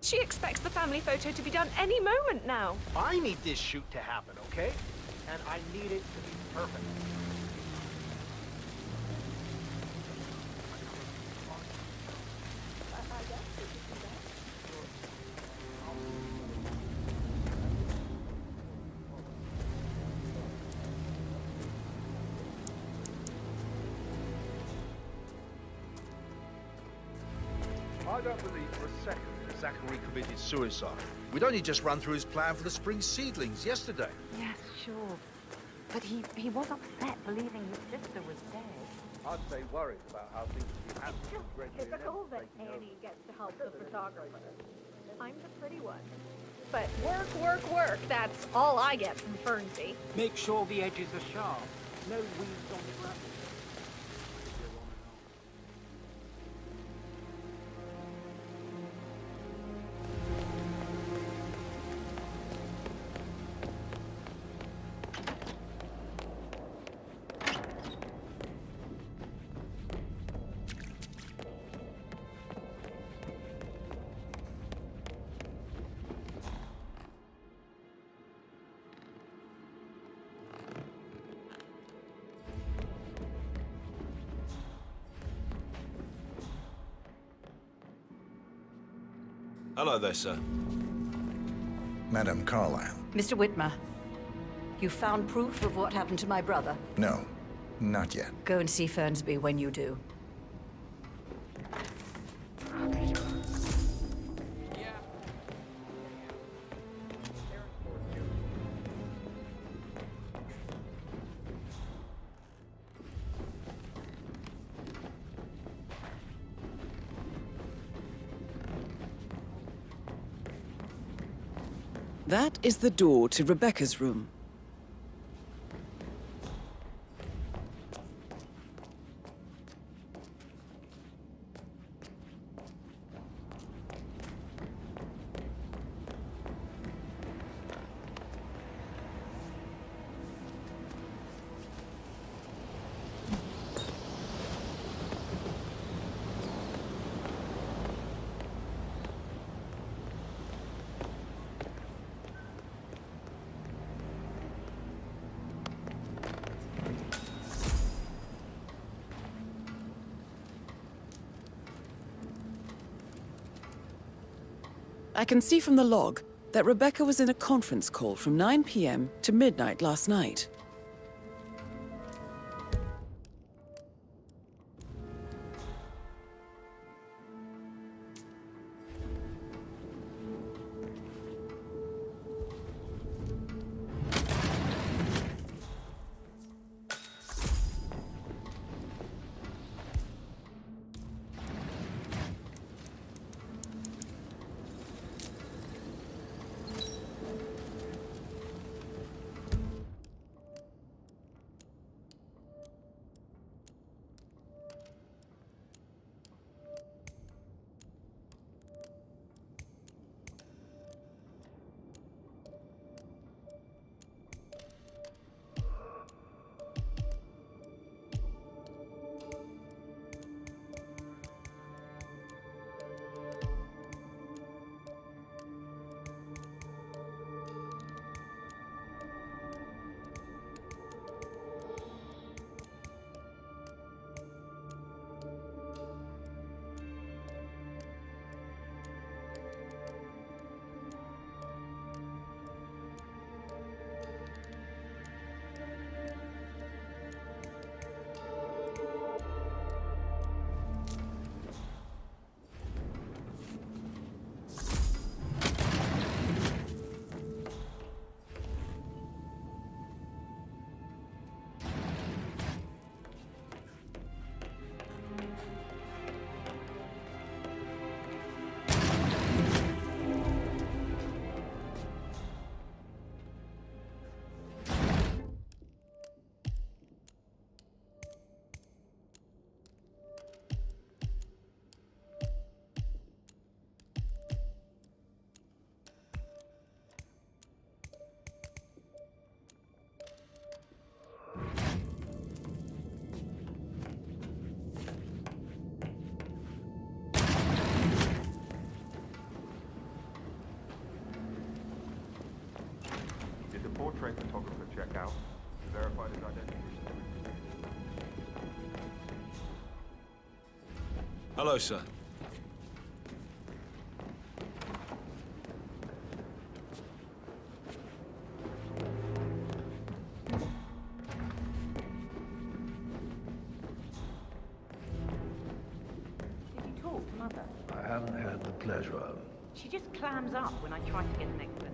She expects the family photo to be done any moment now. I need this shoot to happen, okay? And I need it to be perfect. I don't believe for a second that Zachary committed suicide. We'd only just run through his plan for the spring seedlings yesterday. Yes, sure. But he was upset believing his sister was dead. I'd say worried about how things would be handled. It's typical that Annie gets to help the photographer. I'm the pretty one. But work, that's all I get from Fernsey. Make sure the edges are sharp. No weeds on the ground. Hello there, sir. Madame Carlisle. Mr. Whitmer, you found proof of what happened to my brother? No, not yet. Go and see Fernsby when you do. That is the door to Rebecca's room. I can see from the log that Rebecca was in a conference call from 9 p.m. to midnight last night. Portrait photographer check out. Verified his identity. Hello, sir. Did you talk to Mother? I haven't had the pleasure. She just clams up when I try to get an explanation.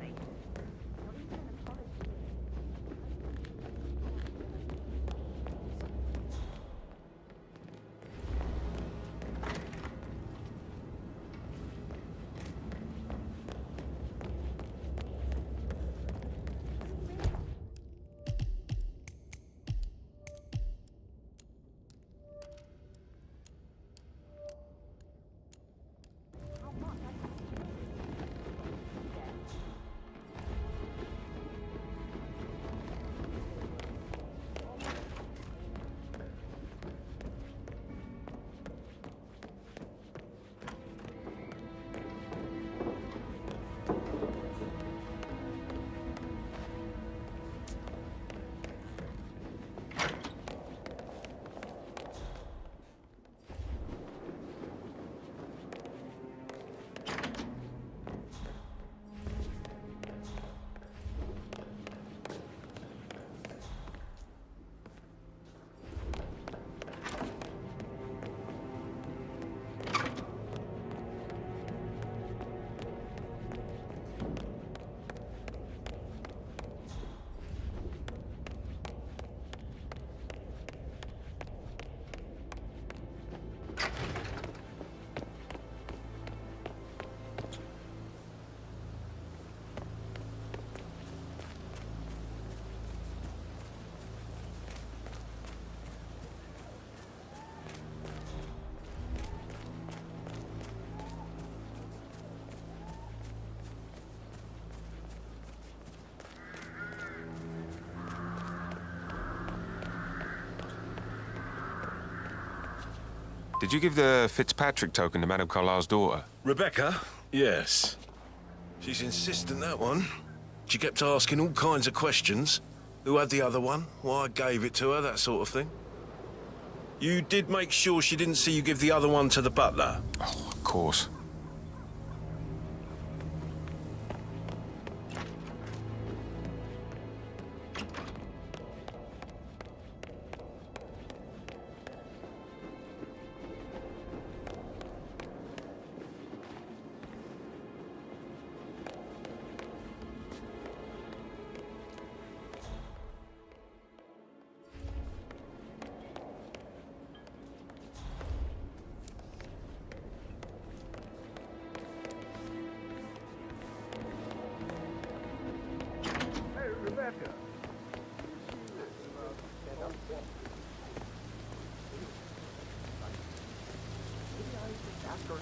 Did you give the Fitzpatrick token to Madame Carlisle's daughter? Rebecca? Yes. She's insistent, that one. She kept asking all kinds of questions. Who had the other one? Why I gave it to her, that sort of thing. You did make sure she didn't see you give the other one to the butler? Oh, of course. Hey, Rebecca. Ask her out.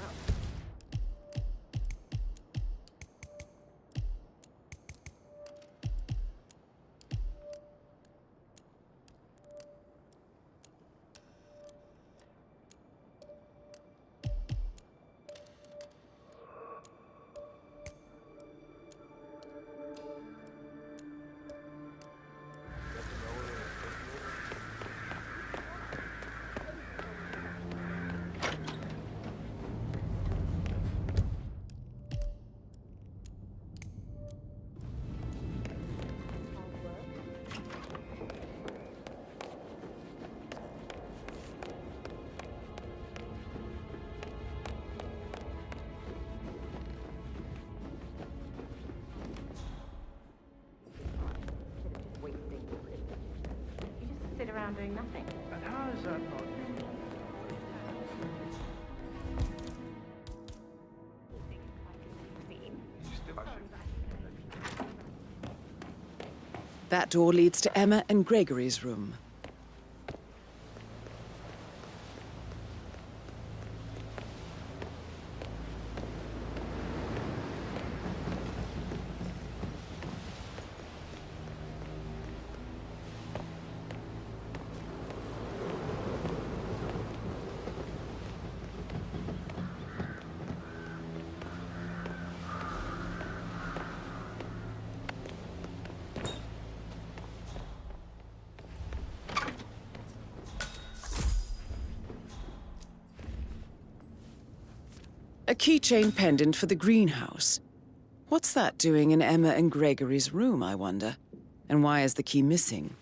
Sit around doing nothing. And how is that not you? That door leads to Emma and Gregory's room. A keychain pendant for the greenhouse. What's that doing in Emma and Gregory's room, I wonder? And why is the key missing?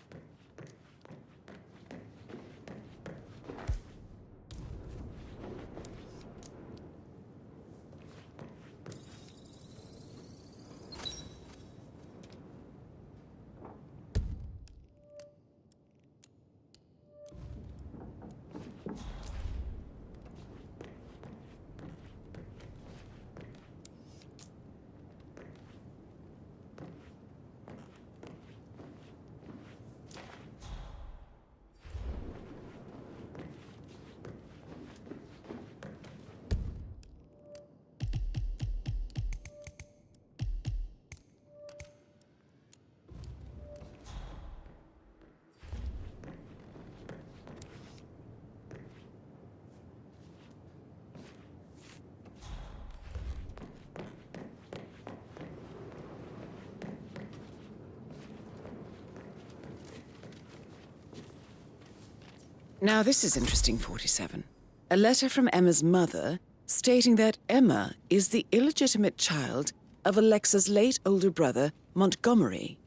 Now this is interesting, 47. A letter from Emma's mother stating that Emma is the illegitimate child of Alexa's late older brother, Montgomery.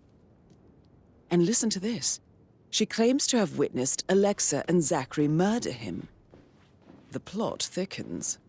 And listen to this. She claims to have witnessed Alexa and Zachary murder him. The plot thickens.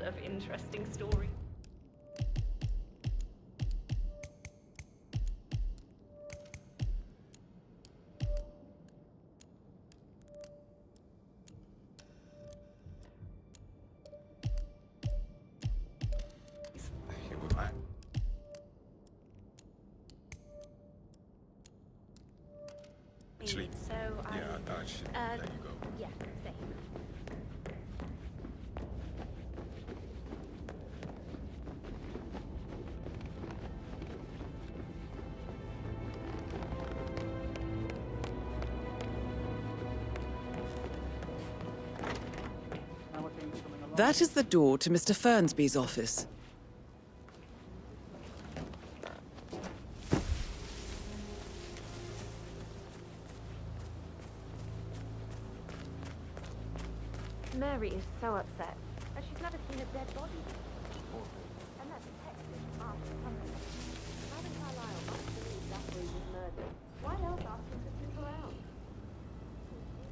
of interesting stories. Actually, So yeah, I thought I should let you go. Yeah, same. That is the door to Mr. Fernsby's office. Mary is so upset, and she's never seen a dead body. And that detective asked something. Madam Carlisle must believe Zachary was murdered. Why else ask him to stick around?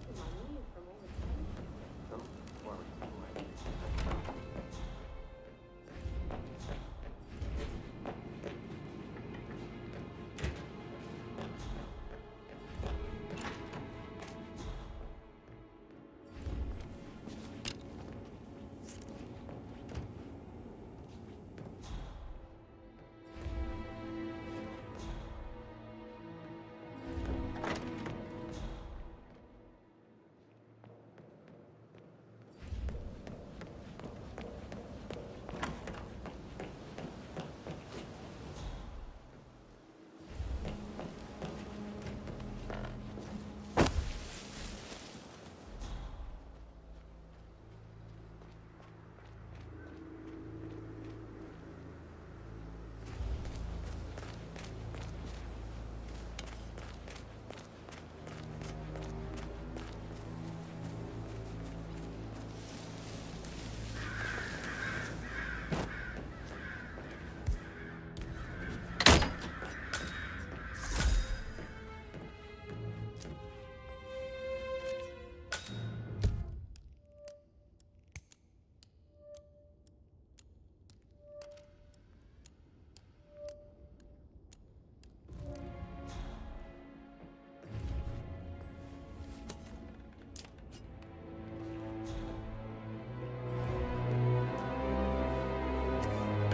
I'm my knees from all the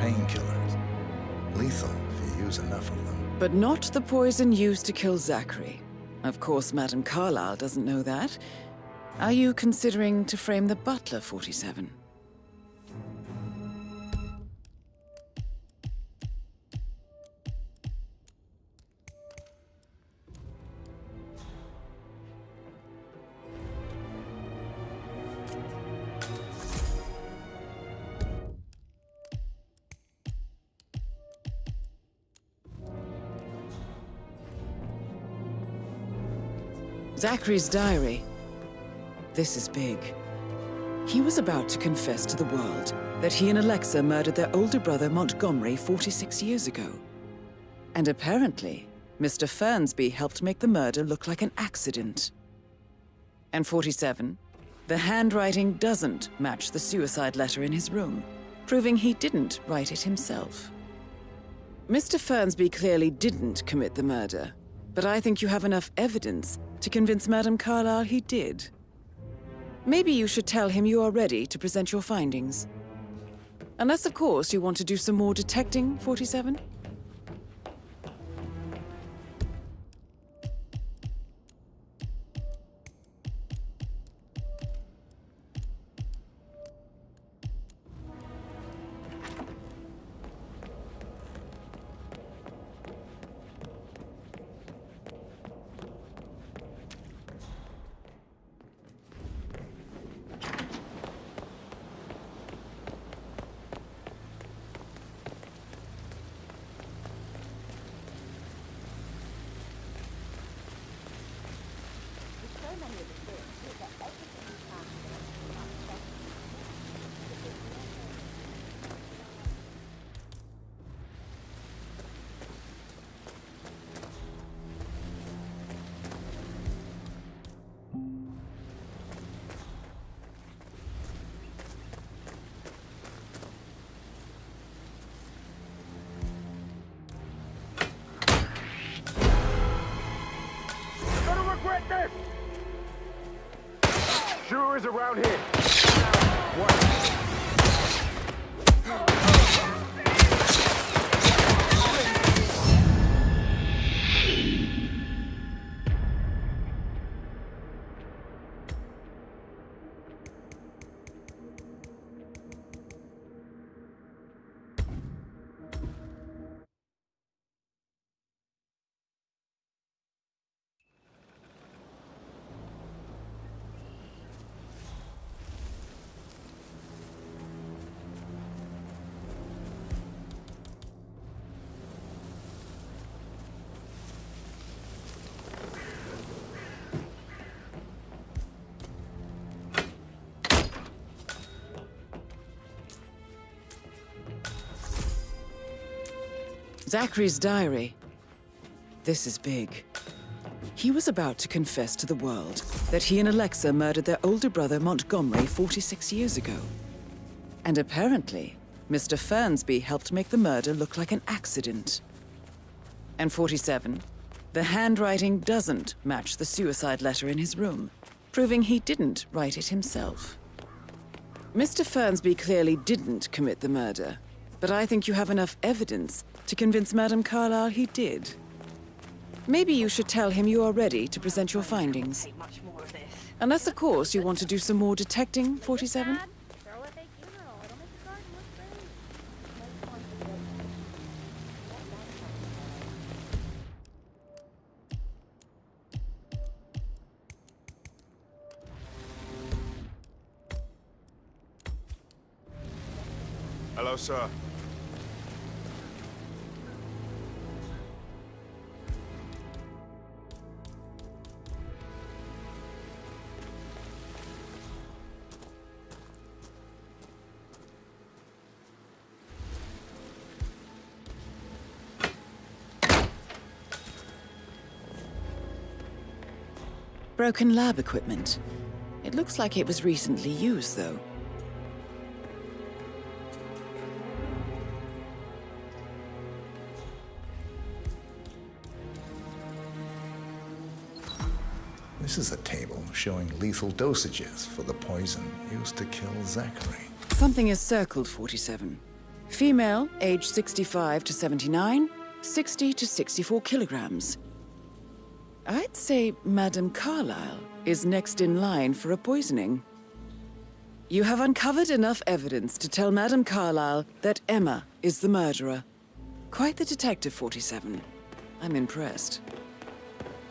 Painkillers. Lethal if you use enough of them. But not the poison used to kill Zachary. Of course, Madame Carlisle doesn't know that. Are you considering to frame the butler, 47? Zachary's diary. This is big. He was about to confess to the world that he and Alexa murdered their older brother Montgomery 46 years ago. And apparently, Mr. Fernsby helped make the murder look like an accident. And 47, the handwriting doesn't match the suicide letter in his room, proving he didn't write it himself. Mr. Fernsby clearly didn't commit the murder, but I think you have enough evidence to convince Madame Carlisle he did. Maybe you should tell him you are ready to present your findings. Unless, of course, you want to do some more detecting, 47? Murderers around here! What? Zachary's diary. This is big. He was about to confess to the world that he and Alexa murdered their older brother Montgomery 46 years ago. And apparently, Mr. Fernsby helped make the murder look like an accident. And 47, the handwriting doesn't match the suicide letter in his room, proving he didn't write it himself. Mr. Fernsby clearly didn't commit the murder, but I think you have enough evidence to convince Madame Carlisle he did. Maybe you should tell him you are ready to present your findings. Unless, of course, you want to do some more detecting, 47? Hello, sir. Broken lab equipment. It looks like it was recently used, though. This is a table showing lethal dosages for the poison used to kill Zachary. Something is circled, 47. Female, age 65 to 79, 60 to 64 kilograms. I'd say Madame Carlisle is next in line for a poisoning. You have uncovered enough evidence to tell Madame Carlisle that Emma is the murderer. Quite the detective, 47. I'm impressed.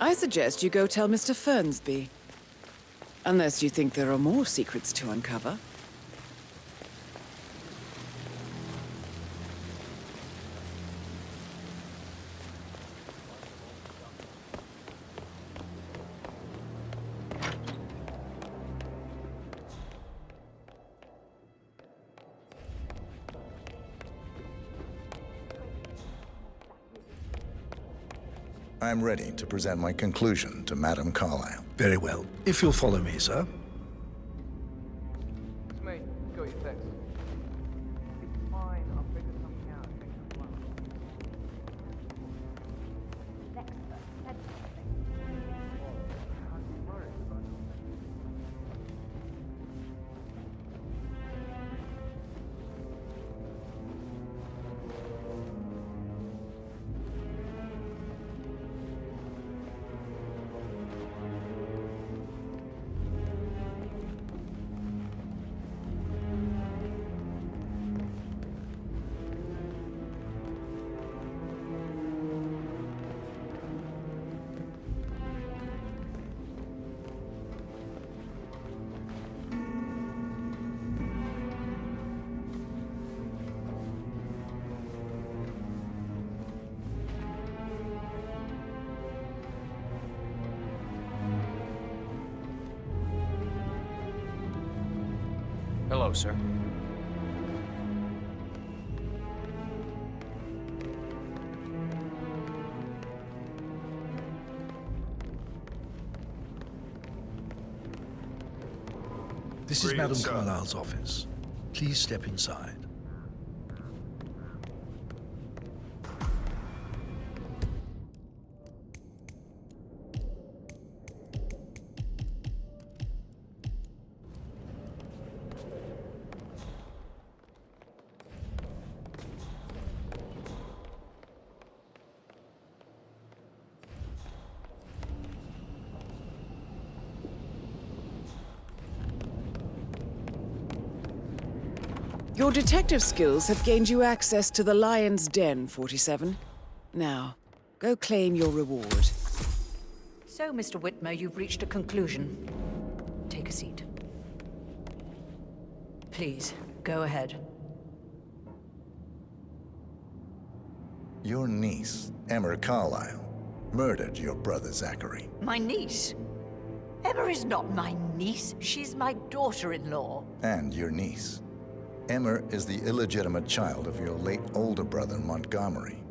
I suggest you go tell Mr. Fernsby. Unless you think there are more secrets to uncover. I'm ready to present my conclusion to Madame Carlisle. Very well. If you'll follow me, sir. It's me. Got your text. It's fine. I'll figure something out. Hello, sir. This is Madame Carlisle's office. Please step inside. Your detective skills have gained you access to the Lion's Den, 47. Now, go claim your reward. So, Mr. Whitmer, you've reached a conclusion. Take a seat. Please, go ahead. Your niece, Emma Carlisle, murdered your brother Zachary. My niece? Emma is not my niece. She's my daughter-in-law. And your niece. Emma is the illegitimate child of your late older brother Montgomery,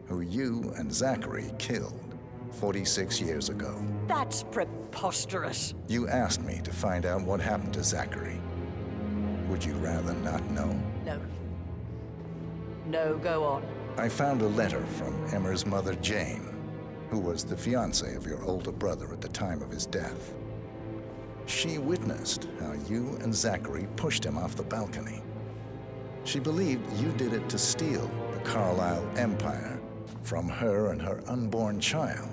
who you and Zachary killed 46 years ago. That's preposterous. You asked me to find out what happened to Zachary. Would you rather not know? No. No, go on. I found a letter from Emma's mother, Jane, who was the fiancée of your older brother at the time of his death. She witnessed how you and Zachary pushed him off the balcony. She believed you did it to steal the Carlisle empire from her and her unborn child.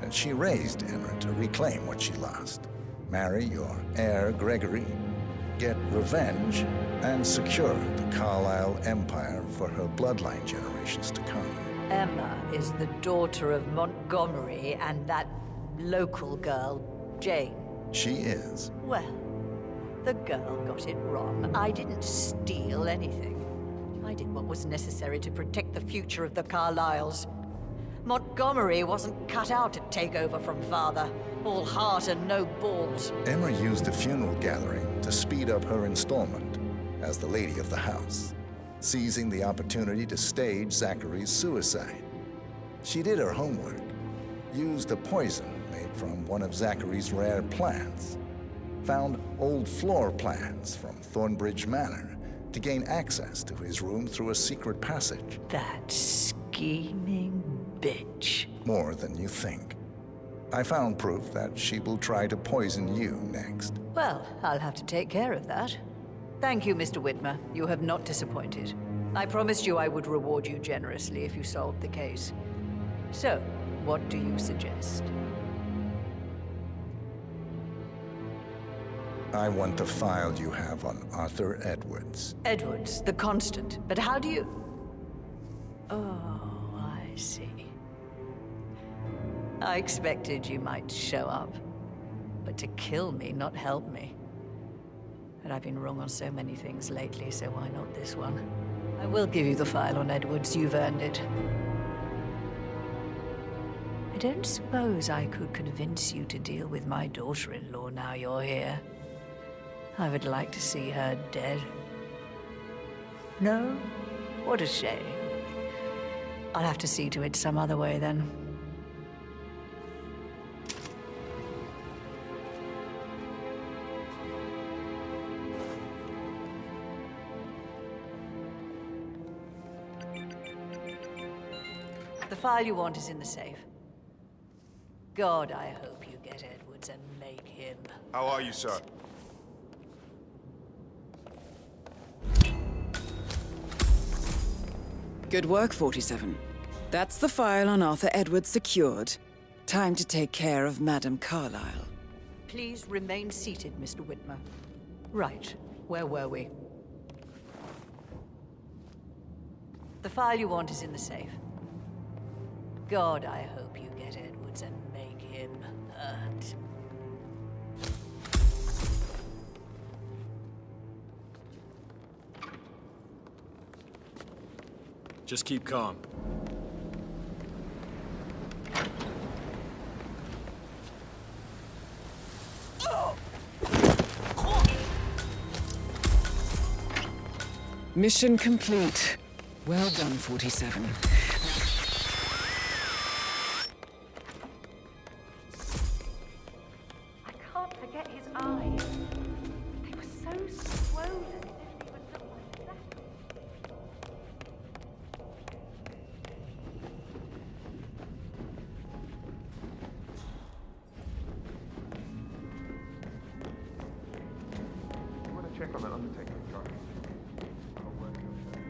And she raised Emma to reclaim what she lost, marry your heir, Gregory, get revenge, and secure the Carlisle empire for her bloodline generations to come. Emma is the daughter of Montgomery and that local girl, Jane. She is. Well, the girl got it wrong. I didn't steal anything. I did what was necessary to protect the future of the Carlisles. Montgomery wasn't cut out to take over from father. All heart and no balls. Emma used the funeral gathering to speed up her installment as the lady of the house, seizing the opportunity to stage Zachary's suicide. She did her homework, used a poison made from one of Zachary's rare plants, found old floor plans from Thornbridge Manor to gain access to his room through a secret passage. That scheming bitch. More than you think. I found proof that she will try to poison you next. Well, I'll have to take care of that. Thank you, Mr. Whitmer. You have not disappointed. I promised you I would reward you generously if you solved the case. So, what do you suggest? I want the file you have on Arthur Edwards. Edwards, the Constant. But how do you... Oh, I see. I expected you might show up. But to kill me, not help me. And I've been wrong on so many things lately, so why not this one? I will give you the file on Edwards. You've earned it. I don't suppose I could convince you to deal with my daughter-in-law now you're here. I would like to see her dead. No? What a shame. I'll have to see to it some other way then. The file you want is in the safe. God, I hope you get Edwards and make him. How are you, sir? Good work, 47. That's the file on Arthur Edwards secured. Time to take care of Madame Carlisle. Please remain seated, Mr. Whitmer. Right, where were we? The file you want is in the safe. God, I hope you get Edwards and make him hurt. Just keep calm. Mission complete. Well done, 47. I can't forget his eyes. They were so swollen as if they would look like that. You want to check on that undertaking truck? I'll work on that.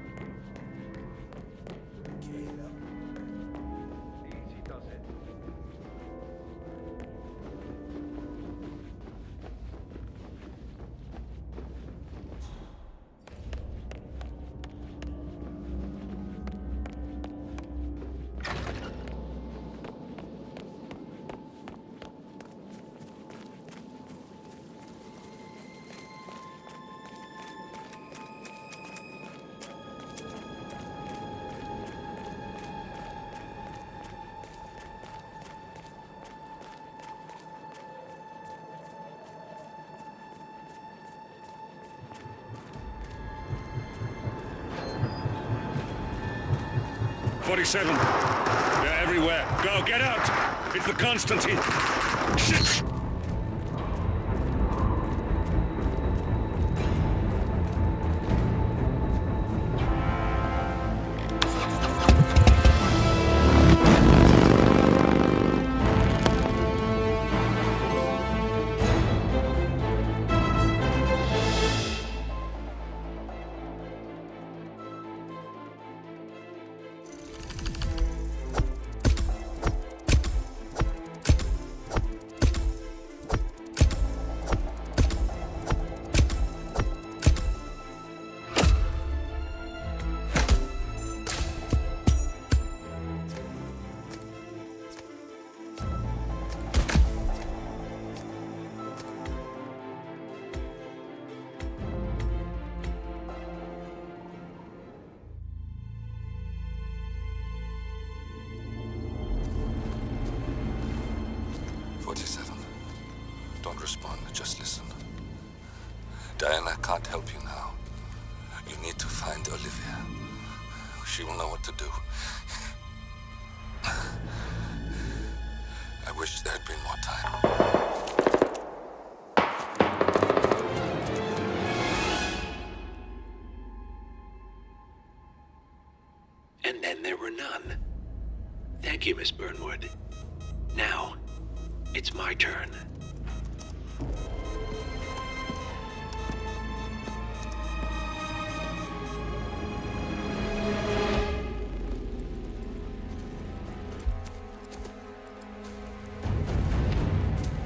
47. They're everywhere. Go, get out! It's the Constantine. Shit! Don't respond, just listen. Diana can't help you now. You need to find Olivia. She will know what to do. I wish there had been more time. And then there were none. Thank you, Miss Burnwood. Now, it's my turn.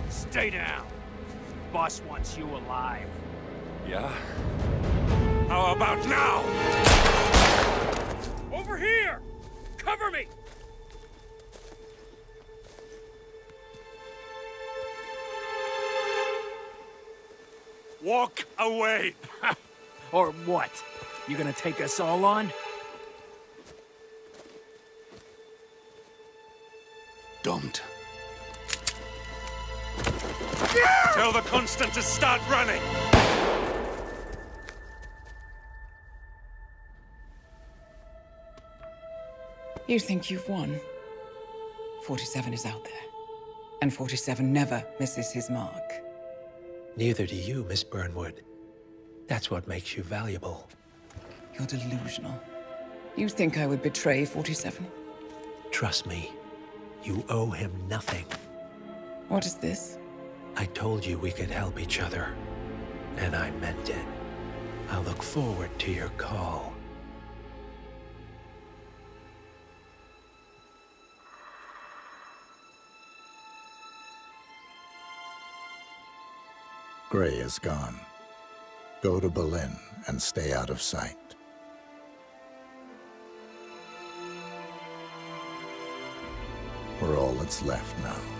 Stay down. Boss wants you alive. Yeah? How about now? Over here! Cover me! Walk away! Or what? You gonna take us all on? Don't. Tell the Constant to start running! You think you've won? 47 is out there. And 47 never misses his mark. Neither do you, Miss Burnwood. That's what makes you valuable. You're delusional. You think I would betray 47? Trust me, you owe him nothing. What is this? I told you we could help each other, and I meant it. I'll look forward to your call. Gray is gone. Go to Berlin and stay out of sight. We're all that's left now.